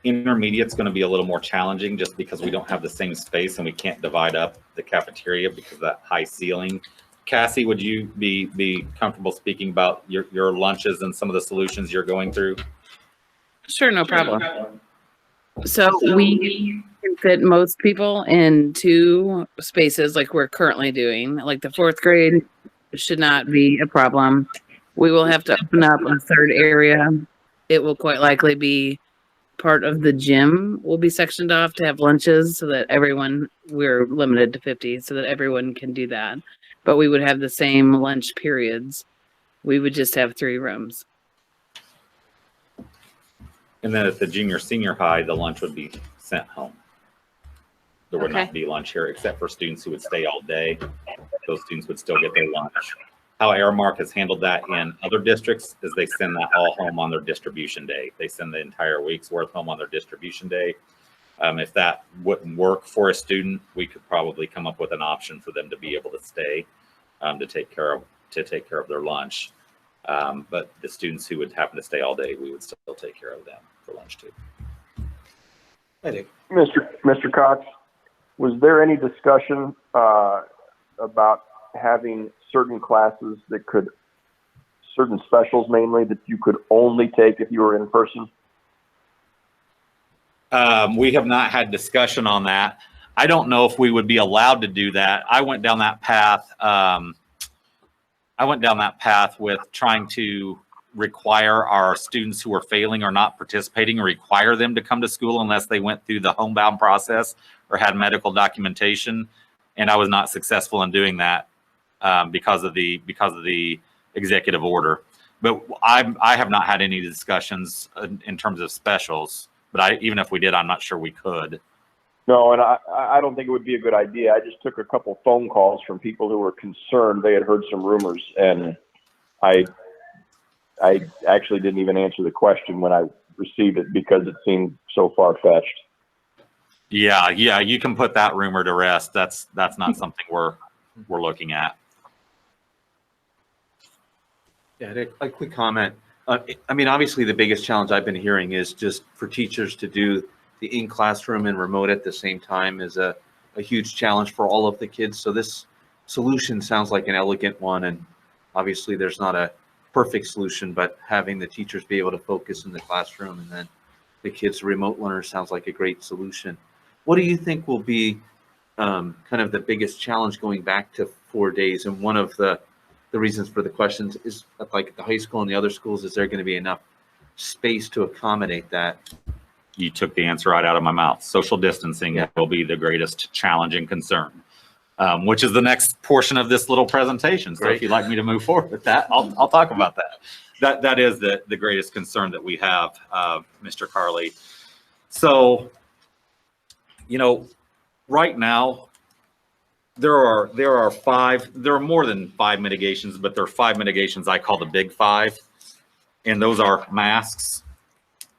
Intermediate's going to be a little more challenging just because we don't have the same space and we can't divide up the cafeteria because of that high ceiling. Cassie, would you be comfortable speaking about your lunches and some of the solutions you're going through? Sure, no problem. So we can fit most people in 2 spaces like we're currently doing. Like the 4th grade should not be a problem. We will have to open up a 3rd area. It will quite likely be part of the gym will be sectioned off to have lunches so that we're limited to 50 so that everyone can do that. But we would have the same lunch periods. We would just have 3 rooms. And then at the junior senior high, the lunch would be sent home. There would not be lunch here except for students who would stay all day. Those students would still get their lunch. How Aramark has handled that in other districts is they send that all home on their distribution day. They send the entire week's worth home on their distribution day. If that wouldn't work for a student, we could probably come up with an option for them to be able to stay to take care of their lunch. But the students who would happen to stay all day, we would still take care of them for lunch too. Mr. Cox, was there any discussion about having certain classes certain specials mainly that you could only take if you were in person? We have not had discussion on that. I don't know if we would be allowed to do that. I went down that path. With trying to require our students who are failing or not participating, or require them to come to school unless they went through the homebound process or had medical documentation. And I was not successful in doing that because of the executive order. But I have not had any discussions in terms of specials. But even if we did, I'm not sure we could. No, and I don't think it would be a good idea. I just took a couple phone calls from people who were concerned. They had heard some rumors, and I actually didn't even answer the question when I received it because it seemed so far-fetched. Yeah, you can put that rumor to rest. That's not something we're looking at. Yeah, a quick comment. I mean, obviously, the biggest challenge I've been hearing is just for teachers to do the in-classroom and remote at the same time is a huge challenge for all of the kids. So this solution sounds like an elegant one, and obviously there's not a perfect solution, but having the teachers be able to focus in the classroom and then the kids, remote learners, sounds like a great solution. What do you think will be kind of the biggest challenge going back to 4 days? And one of the reasons for the questions is, like at the high school and the other schools, is there going to be enough space to accommodate that? You took the answer right out of my mouth. Social distancing will be the greatest challenge and concern. which is the next portion of this little presentation. So if you'd like me to move forward with that, I'll talk about that. That is the greatest concern that we have, Mr. Carley. So, right now, there are more than 5 mitigations, but there are 5 mitigations I call the big 5. And those are masks,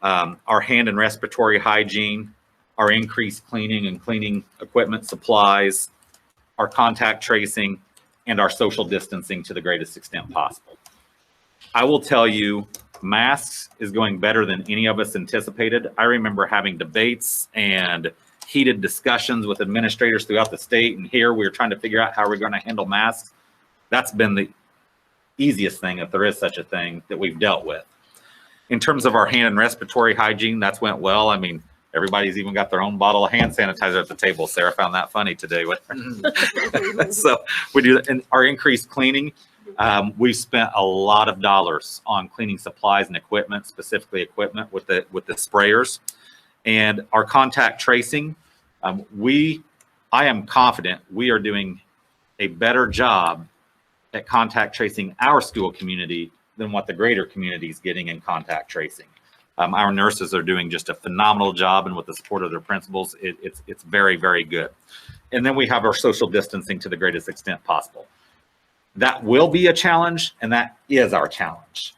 our hand and respiratory hygiene, our increased cleaning and cleaning equipment supplies, our contact tracing, and our social distancing to the greatest extent possible. I will tell you, masks is going better than any of us anticipated. I remember having debates and heated discussions with administrators throughout the state, and here we were trying to figure out how we're going to handle masks. That's been the easiest thing, if there is such a thing, that we've dealt with. In terms of our hand and respiratory hygiene, that's went well. I mean, everybody's even got their own bottle of hand sanitizer at the table. Sarah found that funny today with her. So we do that. And our increased cleaning, we've spent a lot of dollars on cleaning supplies and equipment, specifically equipment with the sprayers. And our contact tracing, I am confident we are doing a better job at contact tracing our school community than what the greater community is getting in contact tracing. Our nurses are doing just a phenomenal job, and with the support of their principals, it's very, very good. And then we have our social distancing to the greatest extent possible. That will be a challenge, and that is our challenge.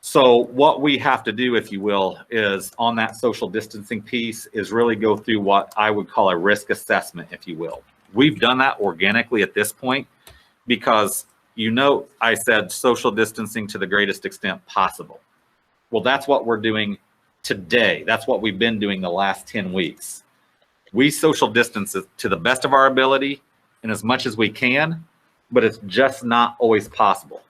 So what we have to do, if you will, is on that social distancing piece is really go through what I would call a risk assessment, if you will. We've done that organically at this point because, I said social distancing to the greatest extent possible. Well, that's what we're doing today. That's what we've been doing the last 10 weeks. We social distance to the best of our ability and as much as we can, but it's just not always possible.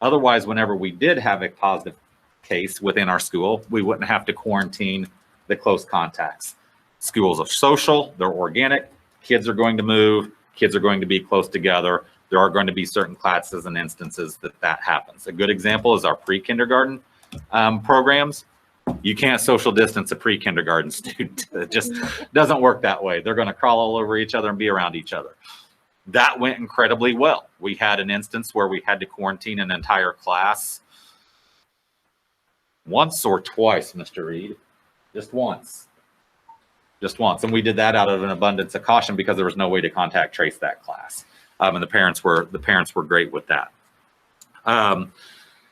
Otherwise, whenever we did have a positive case within our school, we wouldn't have to quarantine the close contacts. Schools are social, they're organic, kids are going to move, kids are going to be close together. There are going to be certain classes and instances that happens. A good example is our pre-kindergarten programs. You can't social distance a pre-kindergarten student. It just doesn't work that way. They're going to crawl all over each other and be around each other. That went incredibly well. We had an instance where we had to quarantine an entire class once or twice, Mr. Reed. Just once. And we did that out of an abundance of caution because there was no way to contact trace that class. And the parents were great with that.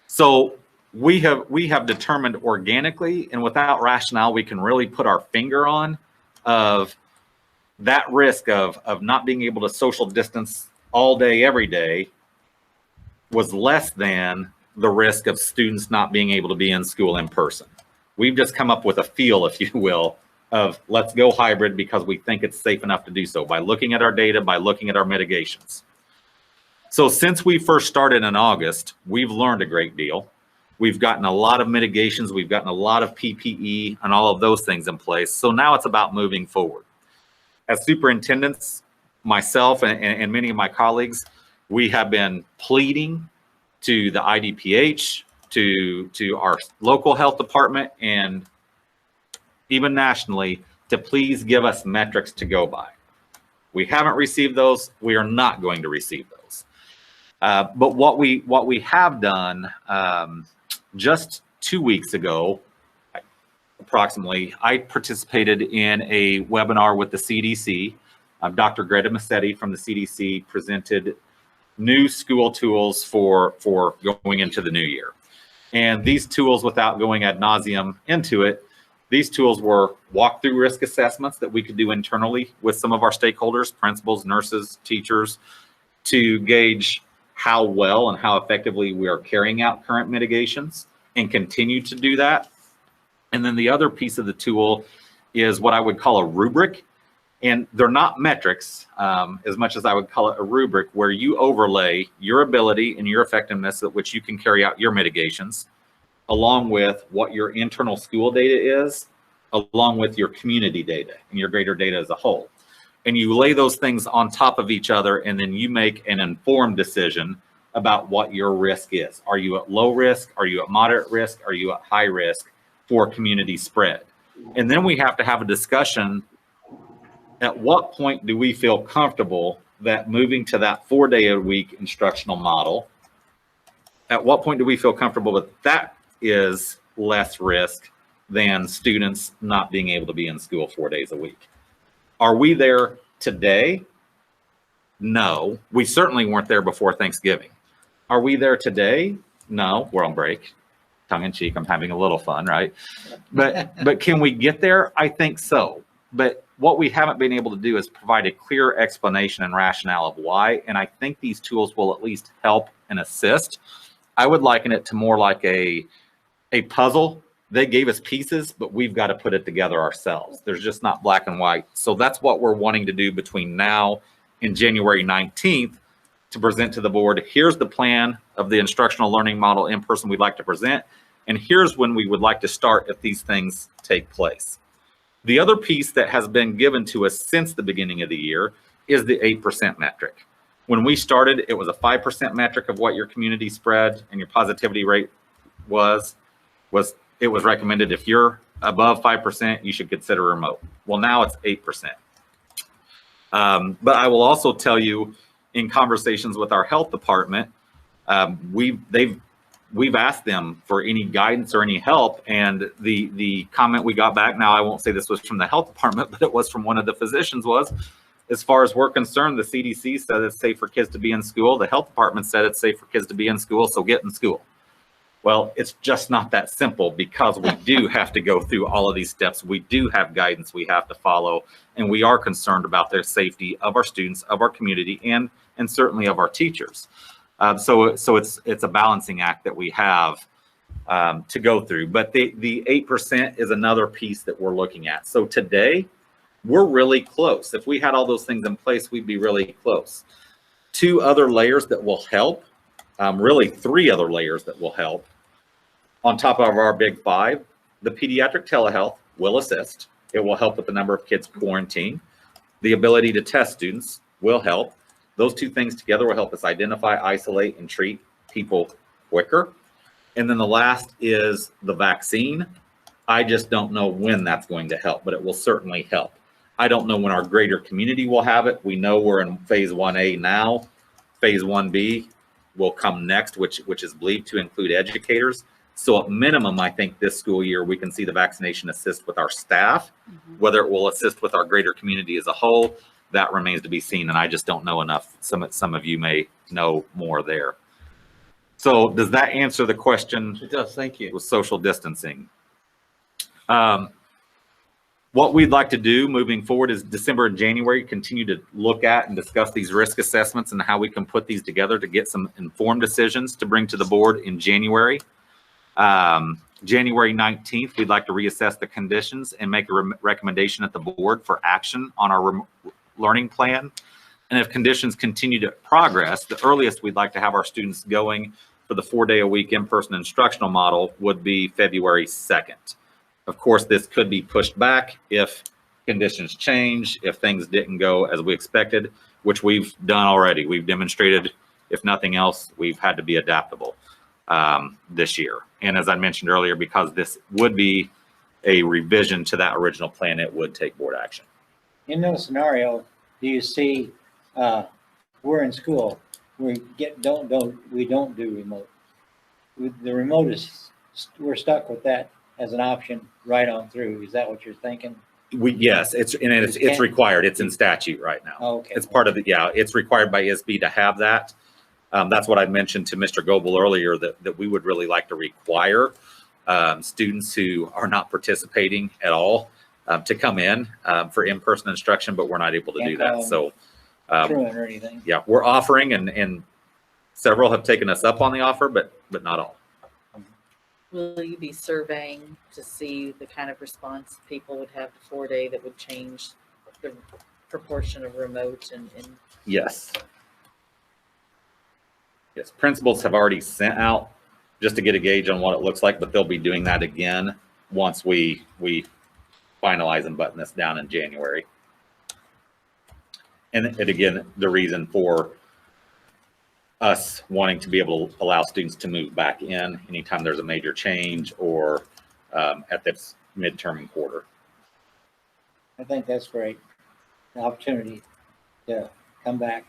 So we have determined organically and without rationale, we can really put our finger on of that risk of not being able to social distance all day, every day was less than the risk of students not being able to be in school in person. We've just come up with a feel, if you will, of let's go hybrid because we think it's safe enough to do so by looking at our data, by looking at our mitigations. So since we first started in August, we've learned a great deal. We've gotten a lot of mitigations. We've gotten a lot of PPE and all of those things in place. So now it's about moving forward. As superintendents, myself and many of my colleagues, we have been pleading to the IDPH, to our local health department, and even nationally, to please give us metrics to go by. We haven't received those. We are not going to receive those. But what we have done just 2 weeks ago, approximately, I participated in a webinar with the CDC. Dr. Greta Massetti from the CDC presented new school tools for going into the new year. And these tools, without going ad nauseum into it, these tools were walk-through risk assessments that we could do internally with some of our stakeholders, principals, nurses, teachers, to gauge how well and how effectively we are carrying out current mitigations and continue to do that. And then the other piece of the tool is what I would call a rubric. And they're not metrics as much as I would call it a rubric, where you overlay your ability and your effectiveness at which you can carry out your mitigations, along with what your internal school data is, along with your community data and your greater data as a whole. And you lay those things on top of each other, and then you make an informed decision about what your risk is. Are you at low risk? Are you at moderate risk? Are you at high risk for community spread? And then we have to have a discussion. At what point do we feel comfortable that moving to that 4-day-a-week instructional model, at what point do we feel comfortable that that is less risk than students not being able to be in school 4 days a week? Are we there today? No, we certainly weren't there before Thanksgiving. Are we there today? No, we're on break. Tongue in cheek, I'm having a little fun, right? But can we get there? I think so. But what we haven't been able to do is provide a clear explanation and rationale of why. And I think these tools will at least help and assist. I would liken it to more like a puzzle. They gave us pieces, but we've got to put it together ourselves. There's just not black and white. So that's what we're wanting to do between now and January 19th to present to the board. Here's the plan of the instructional learning model in person we'd like to present. And here's when we would like to start if these things take place. The other piece that has been given to us since the beginning of the year is the 8% metric. When we started, it was a 5% metric of what your community spread and your positivity rate was it was recommended if you're above 5%, you should consider remote. Well, now it's 8%. But I will also tell you, in conversations with our health department, we've asked them for any guidance or any help, and the comment we got back, now I won't say this was from the health department, but it was from one of the physicians, was, as far as we're concerned, the CDC said it's safe for kids to be in school. The health department said it's safe for kids to be in school, so get in school. Well, it's just not that simple, because we do have to go through all of these steps. We do have guidance we have to follow, and we are concerned about their safety of our students, of our community, and certainly of our teachers. So it's a balancing act that we have to go through. But the 8% is another piece that we're looking at. So today, we're really close. If we had all those things in place, we'd be really close. 2 other layers that will help, really 3 other layers that will help. On top of our big 5, the pediatric telehealth will assist. It will help with the number of kids quarantined. The ability to test students will help. Those 2 things together will help us identify, isolate, and treat people quicker. And then the last is the vaccine. I just don't know when that's going to help, but it will certainly help. I don't know when our greater community will have it. We know we're in phase 1A now. Phase 1B will come next, which is believed to include educators. So at minimum, I think this school year, we can see the vaccination assist with our staff. Whether it will assist with our greater community as a whole, that remains to be seen. And I just don't know enough. Some of you may know more there. So does that answer the question? It does, thank you. With social distancing. What we'd like to do moving forward is December and January, continue to look at and discuss these risk assessments and how we can put these together to get some informed decisions to bring to the board in January. January 19th, we'd like to reassess the conditions and make a recommendation at the board for action on our learning plan. And if conditions continue to progress, the earliest we'd like to have our students going for the 4-day-a-week in-person instructional model would be February 2nd. Of course, this could be pushed back if conditions change, if things didn't go as we expected, which we've done already. We've demonstrated, if nothing else, we've had to be adaptable this year. And as I mentioned earlier, because this would be a revision to that original plan, it would take board action. In those scenario, do you see, we're in school, we don't do remote. The remote is, we're stuck with that as an option right on through. Is that what you're thinking? Yes, it's required. It's in statute right now. Oh, okay. It's part of the, yeah, it's required by ISB to have that. That's what I mentioned to Mr. Goebel earlier, that we would really like to require students who are not participating at all to come in for in-person instruction, but we're not able to do that. So or anything. yeah, we're offering, and several have taken us up on the offer, but not all. Will you be surveying to see the kind of response people would have to 4-day that would change the proportion of remote and Yes. Yes, principals have already sent out just to get a gauge on what it looks like, but they'll be doing that again once we finalize and button this down in January. And again, the reason for us wanting to be able to allow students to move back in anytime there's a major change or at this midterm and quarter. I think that's great. The opportunity to come back.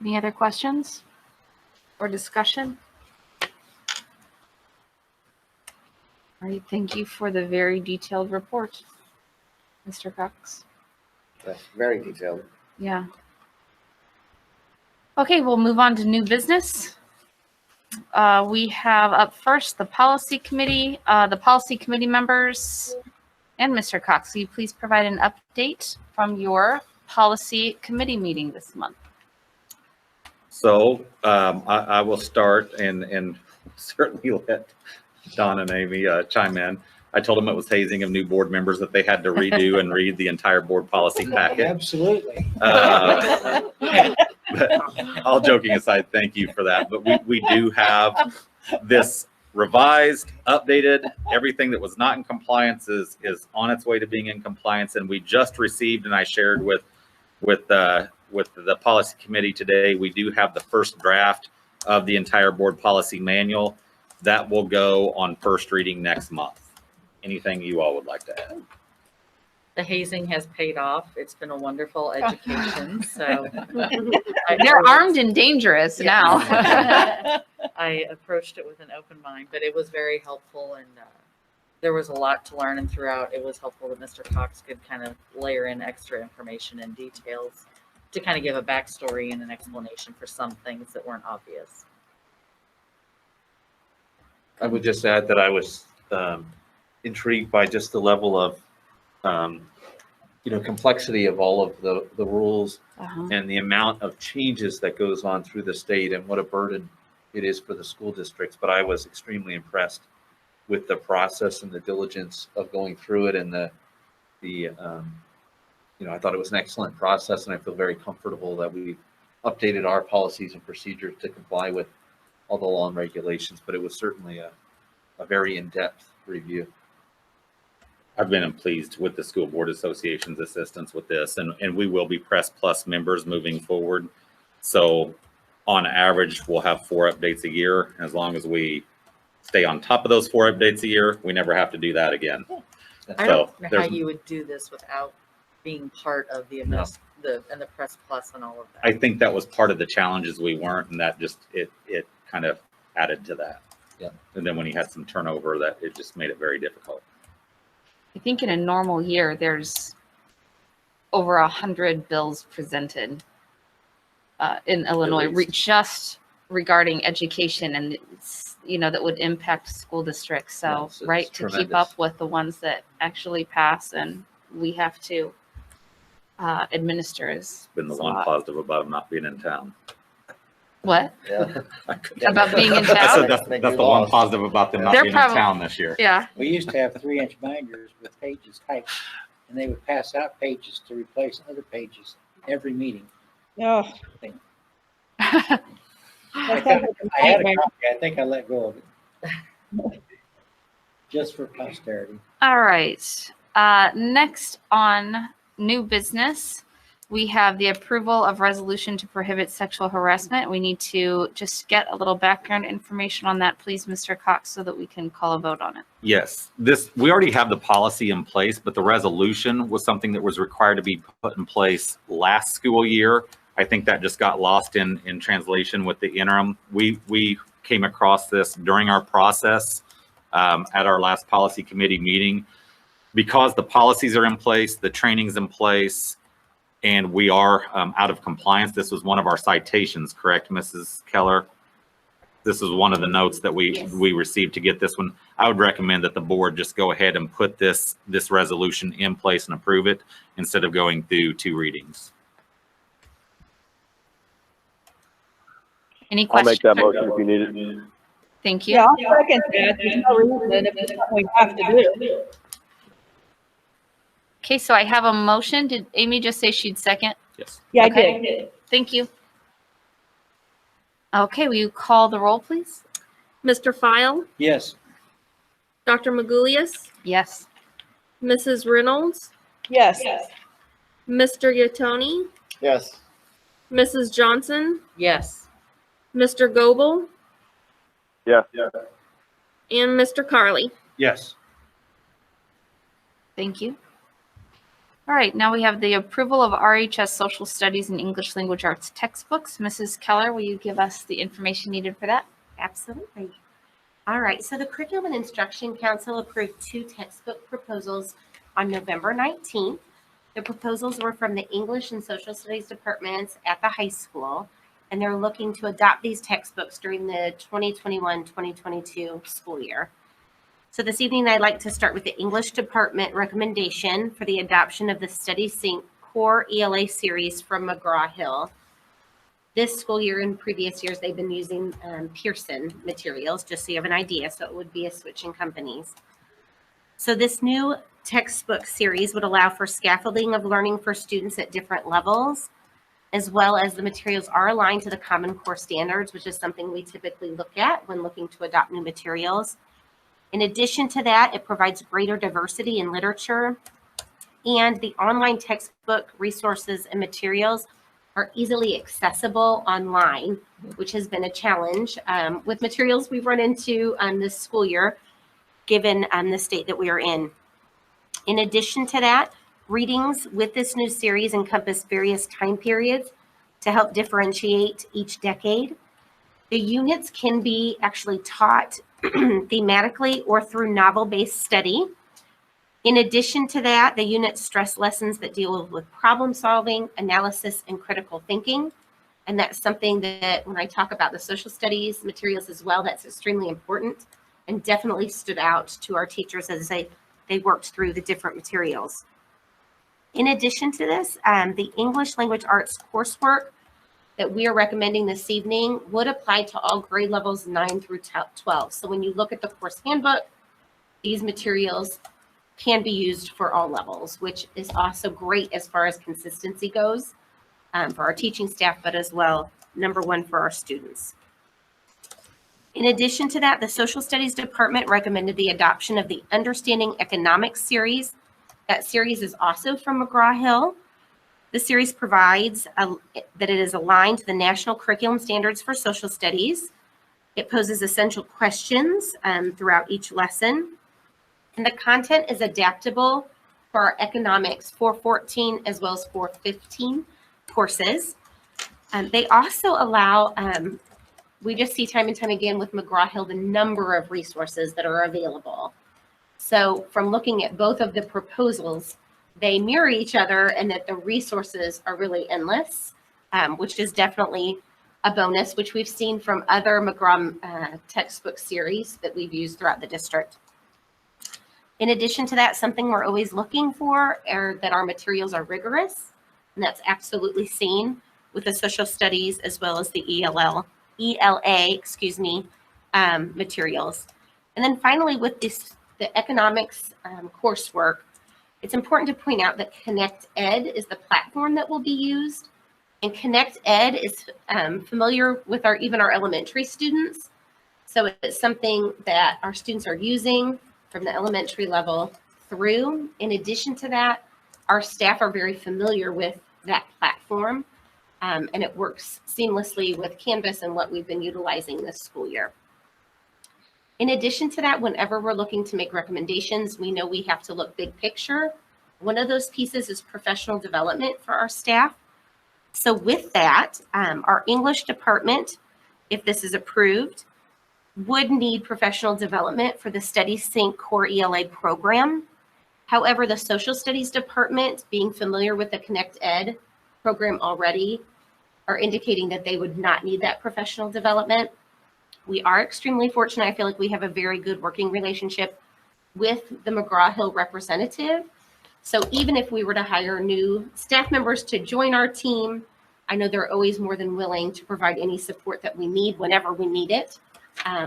Any other questions or discussion? All right, thank you for the very detailed report, Mr. Cox. That's very detailed. Yeah. Okay, we'll move on to new business. We have up first the policy committee. The policy committee members and Mr. Cox, will you please provide an update from your policy committee meeting this month? So I will start and certainly let Don and Amy chime in. I told them it was hazing of new board members that they had to redo and read the entire board policy packet. Absolutely. But all joking aside, thank you for that. But we do have this revised, updated. Everything that was not in compliance is on its way to being in compliance. And we just received, and I shared with the policy committee today, we do have the first draft of the entire board policy manual that will go on first reading next month. Anything you all would like to add? The hazing has paid off. It's been a wonderful education, so. They're armed and dangerous now. I approached it with an open mind, but it was very helpful, and there was a lot to learn, and throughout it was helpful that Mr. Cox could kind of layer in extra information and details to kind of give a backstory and an explanation for some things that weren't obvious. I would just add that I was intrigued by just the level of, complexity of all of the rules and the amount of changes that goes on through the state and what a burden it is for the school districts. But I was extremely impressed with the process and the diligence of going through it, and I thought it was an excellent process, and I feel very comfortable that we updated our policies and procedures to comply with all the law and regulations. But it was certainly a very in-depth review. I've been pleased with the School Board Association's assistance with this, and we will be Press Plus members moving forward. So on average, we'll have 4 updates a year. As long as we stay on top of those 4 updates a year, we never have to do that again. I don't know how you would do this without being part of the Press Plus and all of that. I think that was part of the challenges we weren't, and that just, it kind of added to that. Yeah. And then when you had some turnover, that it just made it very difficult. I think in a normal year, there's over 100 bills presented in Illinois, just regarding education, and it's, that would impact school districts. So, Yes, it's right, to tremendous. keep up with the ones that actually pass, and we have to administer is Been the a one lot. positive about not being in town. What? Yeah. About being in I town? said that's the one positive about them not They're being probably- in town this year. Yeah. We used to have 3-inch binders with pages typed, and they would pass out pages to replace other pages every meeting. Oh, I had a copy. I think I let go of it. Just for posterity. All right. Next on new business, we have the approval of resolution to prohibit sexual harassment. We need to just get a little background information on that, please, Mr. Cox, so that we can call a vote on it. Yes, we already have the policy in place, but the resolution was something that was required to be put in place last school year. I think that just got lost in translation with the interim. We came across this during our process at our last policy committee meeting. Because the policies are in place, the training's in place, and we are out of compliance. This was one of our citations, correct, Mrs. Keller? This is one of the notes that we received to get this one. I would recommend that the board just go ahead and put this resolution in place and approve it instead of going through 2 readings. Any I'll questions? make that motion if you need it. Thank you. yeah, I'll second that. There's no reason if it's something we have to do. Okay, so I have a motion. Did Amy just say she'd second? Yes. Yeah, Okay. I did. Thank you. Okay, will you call the roll, please? Mr. File, Yes. Dr. Magulius, Yes. Mrs. Reynolds, Yes. Mr. Yatoni, Yes. Mrs. Johnson, Yes. Mr. Goebel, Yeah. and Mr. Carly. Yes. Thank you. All right, now we have the approval of RHS Social Studies and English Language Arts textbooks. Mrs. Keller, will you give us the information needed for that? Absolutely. All right, so the Curriculum and Instruction Council approved 2 textbook proposals on November 19th. The proposals were from the English and Social Studies departments at the high school, and they're looking to adopt these textbooks during the 2021-2022 school year. So this evening, I'd like to start with the English department recommendation for the adoption of the Study Sync Core ELA series from McGraw-Hill. This school year and previous years, they've been using Pearson materials, just so you have an idea. So it would be a switch in companies. So this new textbook series would allow for scaffolding of learning for students at different levels, as well as the materials are aligned to the Common Core standards, which is something we typically look at when looking to adopt new materials. In addition to that, it provides greater diversity in literature, and the online textbook resources and materials are easily accessible online, which has been a challenge with materials we've run into this school year, given the state that we are in. In addition to that, readings with this new series encompass various time periods to help differentiate each decade. The units can be actually taught thematically or through novel-based study. In addition to that, the units stress lessons that deal with problem solving, analysis, and critical thinking. And that's something that when I talk about the social studies materials as well, that's extremely important and definitely stood out to our teachers as they worked through the different materials. In addition to this, the English Language Arts coursework that we are recommending this evening would apply to all grade levels 9 through 12. So when you look at the course handbook, these materials can be used for all levels, which is also great as far as consistency goes for our teaching staff, but as well, number one, for our students. In addition to that, the Social Studies Department recommended the adoption of the Understanding Economics series. That series is also from McGraw-Hill. The series provides that it is aligned to the national curriculum standards for social studies. It poses essential questions throughout each lesson. And the content is adaptable for our economics 414 as well as 415 courses. They also allow, we just see time and time again with McGraw-Hill, the number of resources that are available. So from looking at both of the proposals, they mirror each other and that the resources are really endless, which is definitely a bonus, which we've seen from other McGraw textbook series that we've used throughout the district. In addition to that, something we're always looking for are that our materials are rigorous, and that's absolutely seen with the social studies as well as the ELA, materials. And then finally, with the economics coursework, it's important to point out that Connect Ed is the platform that will be used, and Connect Ed is familiar with even our elementary students. So it's something that our students are using from the elementary level through. In addition to that, our staff are very familiar with that platform, and it works seamlessly with Canvas and what we've been utilizing this school year. In addition to that, whenever we're looking to make recommendations, we know we have to look big picture. One of those pieces is professional development for our staff. So with that, our English department, if this is approved, would need professional development for the Study Sync Core ELA program. However, the Social Studies Department, being familiar with the Connect Ed program already, are indicating that they would not need that professional development. We are extremely fortunate. I feel like we have a very good working relationship with the McGraw-Hill representative. So even if we were to hire new staff members to join our team, I know they're always more than willing to provide any support that we need whenever we need it.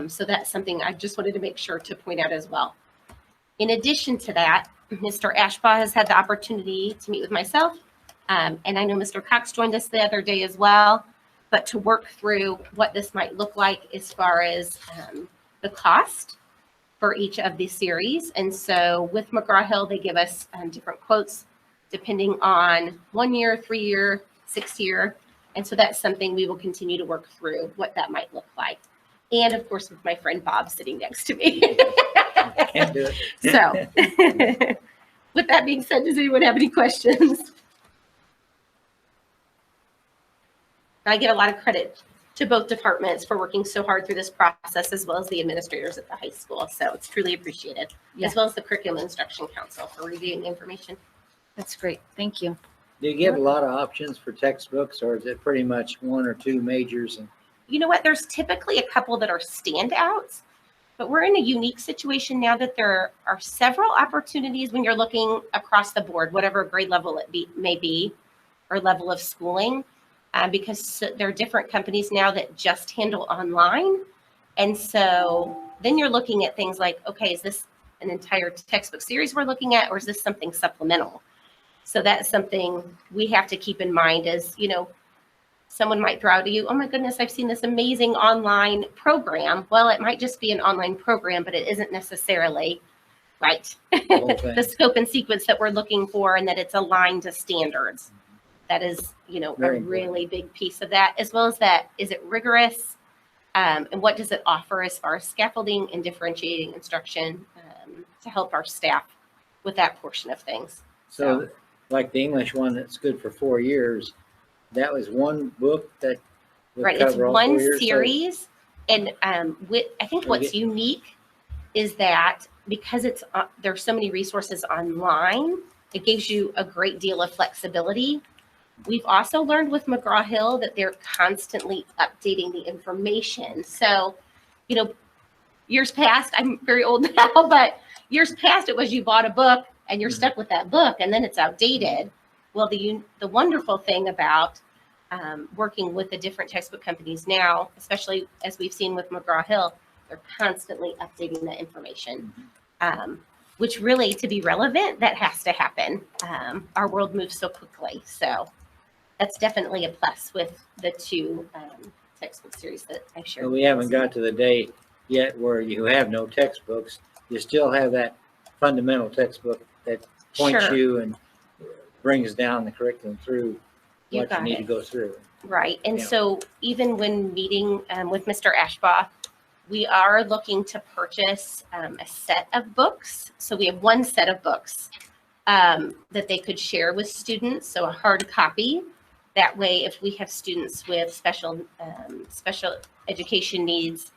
So that's something I just wanted to make sure to point out as well. In addition to that, Mr. Ashbaugh has had the opportunity to meet with myself, and I know Mr. Cox joined us the other day as well, but to work through what this might look like as far as the cost for each of these series. And so with McGraw-Hill, they give us different quotes depending on 1 year, 3 year, 6 year. And so that's something we will continue to work through what that might look like. And of course, with my friend Bob sitting next to me. Can't do it. So With that being said, does anyone have any questions? I give a lot of credit to both departments for working so hard through this process, as well as the administrators at the high school. So it's truly appreciated, as well as the Curriculum Instruction Council for reviewing the information. That's great. Thank you. Do you give a lot of options for textbooks, or is it pretty much one or two majors? And You know what? There's typically a couple that are standouts, but we're in a unique situation now that there are several opportunities when you're looking across the board, whatever grade level may be, or level of schooling, because there are different companies now that just handle online. And so then you're looking at things like, okay, is this an entire textbook series we're looking at, or is this something supplemental? So that's something we have to keep in mind as, someone might throw out to you, oh my goodness, I've seen this amazing online program. Well, it might just be an online program, but it isn't necessarily right. The scope and sequence that we're looking for, and that it's aligned to standards. That is, a really big piece of that, as well as that, is it rigorous? And what does it offer as far as scaffolding and differentiating instruction to help our staff with that portion of things. so like the English one that's good for 4 years, that was one book that would Right, it's cover all 4 one years? So- series, and I think what's unique is that because there's so many resources online, it gives you a great deal of flexibility. We've also learned with McGraw-Hill that they're constantly updating the information. So, years past, I'm very old now, but years past it was you bought a book and you're stuck with that book, and then it's outdated. Well, the wonderful thing about working with the different textbook companies now, especially as we've seen with McGraw-Hill, they're constantly updating the information, which really, to be relevant, that has to happen. Our world moves so quickly. So that's definitely a plus with the two textbook series that I've shared. But we haven't got to the day yet where you have no textbooks. You still have that fundamental textbook that points Sure. you and brings down the curriculum through You what you got need it. to go through. Right. And Yeah. so even when meeting with Mr. Ashbaugh, we are looking to purchase a set of books. So we have one set of books that they could share with students. So a hard copy. That way, if we have students with special education needs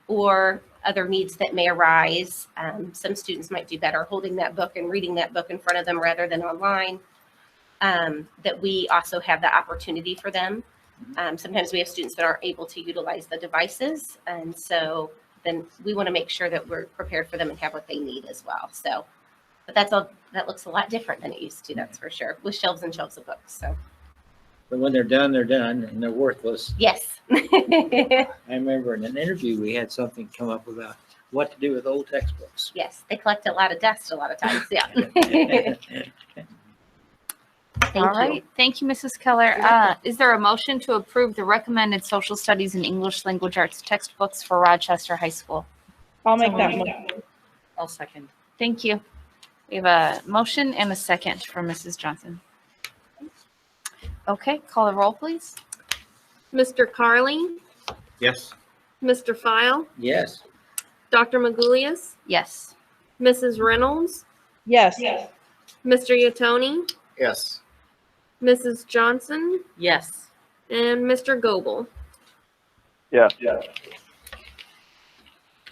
or other needs that may arise, some students might do better holding that book and reading that book in front of them rather than online. That we also have the opportunity for them. Sometimes we have students that aren't able to utilize the devices. And so then we want to make sure that we're prepared for them and have what they need as well. So, but that looks a lot different than it used to, that's for sure, with shelves and shelves of books. So, But when they're done and they're worthless. yes. I remember in an interview, we had something come up about what to do with old textbooks. Yes, they collect a lot of dust a lot of times. Yeah. Thank All you. right. Thank you, Mrs. Keller. Is there a motion to approve the recommended social studies and English language arts textbooks for Rochester High School? I'll make that motion. I'll second. Thank you. We have a motion and a second from Mrs. Johnson. Okay, call the roll, please. Mr. Carling, Yes. Mr. File, Yes. Dr. Magulius, Yes. Mrs. Reynolds, Yes. Mr. Yatoni, Yes. Mrs. Johnson, Yes. and Mr. Goebel. Yeah.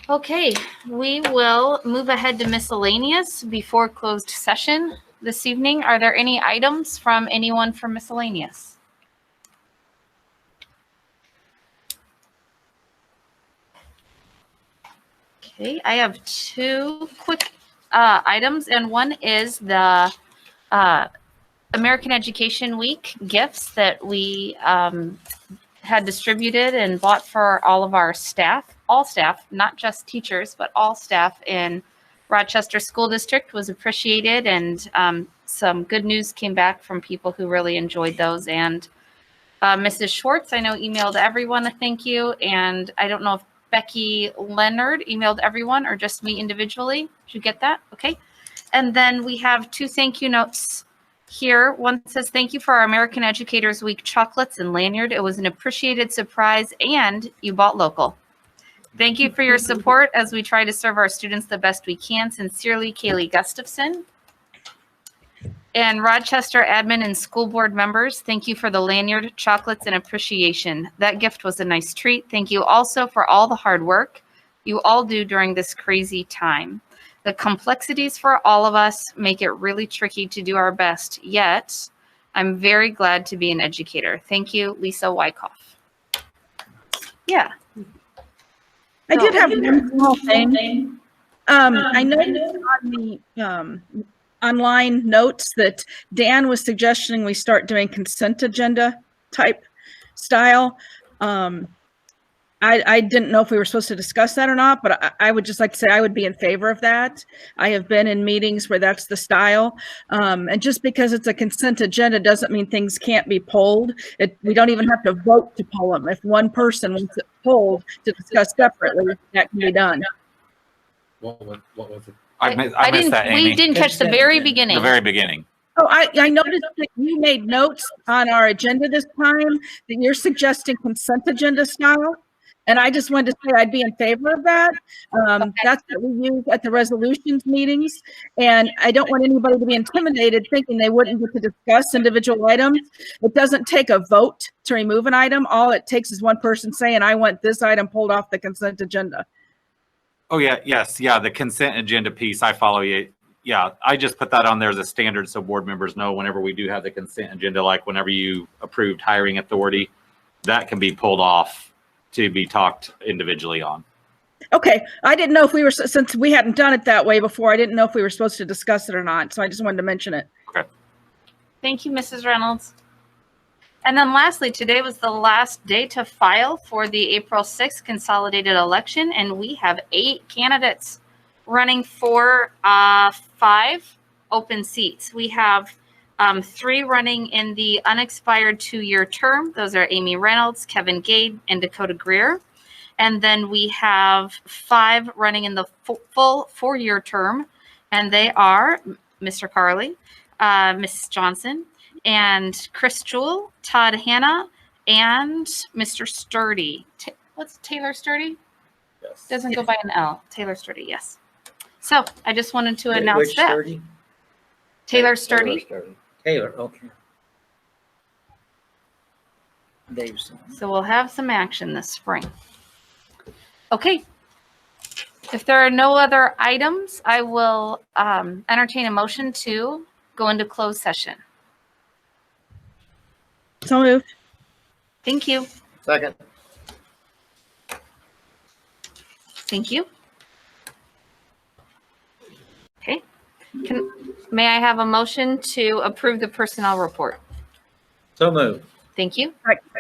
Okay, we will move ahead to miscellaneous before closed session this evening. Are there any items from anyone for miscellaneous? Okay, I have two quick items, and one is the American Education Week gifts that we had distributed and bought for all of our staff, all staff, not just teachers, but all staff in Rochester School District was appreciated, and some good news came back from people who really enjoyed those. And Mrs. Schwartz, I know, emailed everyone a thank you, and I don't know if Becky Leonard emailed everyone or just me individually. Did you get that? Okay. And then we have two thank you notes here. One says, thank you for our American Educators Week chocolates and lanyard. It was an appreciated surprise, and you bought local. Thank you for your support as we try to serve our students the best we can. Sincerely, Kaylee Gustafson. And Rochester admin and school board members, thank you for the lanyard, chocolates, and appreciation. That gift was a nice treat. Thank you also for all the hard work you all do during this crazy time. The complexities for all of us make it really tricky to do our best, yet I'm very glad to be an educator. Thank you, Lisa Wyckoff. Yeah. I did have one small thing. I noticed on the online notes that Dan was suggesting we start doing consent agenda type style. I didn't know if we were supposed to discuss that or not, but I would just like to say I would be in favor of that. I have been in meetings where that's the style. And just because it's a consent agenda doesn't mean things can't be pulled. We don't even have to vote to pull them. If one person wants it pulled to discuss separately, that can be done. What was it? I missed that, Amy. We didn't catch the very beginning. The very beginning. Oh, I noticed that you made notes on our agenda this time that you're suggesting consent agenda style. And I just wanted to say I'd be in favor of that. That's what we use at the resolutions meetings. And I don't want anybody to be intimidated thinking they wouldn't get to discuss individual items. It doesn't take a vote to remove an item. All it takes is one person saying, I want this item pulled off the consent agenda. Oh, yeah. Yes. Yeah. The consent agenda piece. I follow you. Yeah. I just put that on there as a standard so board members know whenever we do have the consent agenda, like whenever you approved hiring authority, that can be pulled off to be talked individually on. Okay. I didn't know if we were, since we hadn't done it that way before, I didn't know if we were supposed to discuss it or not. So I just wanted to mention it. Okay. Thank you, Mrs. Reynolds. And then lastly, today was the last day to file for the April 6th consolidated election, and we have 8 candidates running for 5 open seats. We have 3 running in the unexpired 2-year term. Those are Amy Reynolds, Kevin Gade, and Dakota Greer. And then we have 5 running in the full 4-year term, and they are Mr. Carley, Mrs. Johnson, and Chris Jewell, Todd Hanna, and Mr. Sturdy. What's Taylor Sturdy? Yes. Doesn't go by an L. Taylor Sturdy, yes. So I just wanted to announce Which that. Sturdy? Taylor Sturdy. Taylor, okay. Daveson. So we'll have some action this spring. Okay. If there are no other items, I will entertain a motion to go into closed session. So moved. Thank you. Second. Thank you. Okay. May I have a motion to approve the personnel report? So moved. Thank you.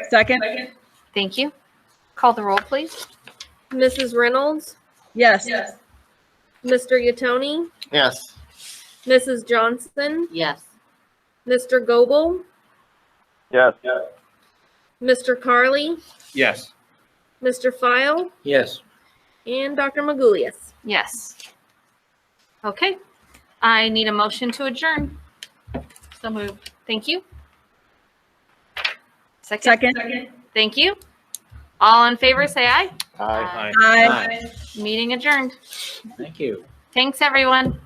Second. Thank you. Call the roll, please. Mrs. Reynolds, Yes. Mr. Yatoni, Yes. Mrs. Johnson, Yes. Mr. Goebel, Yes. Mr. Carley, Yes. Mr. File, Yes. and Dr. Magulius. Yes. Okay. I need a motion to adjourn. So moved. Thank you. Second. Thank you. All in favor, say aye. Aye. Aye. Meeting adjourned. Thank you. Thanks, everyone.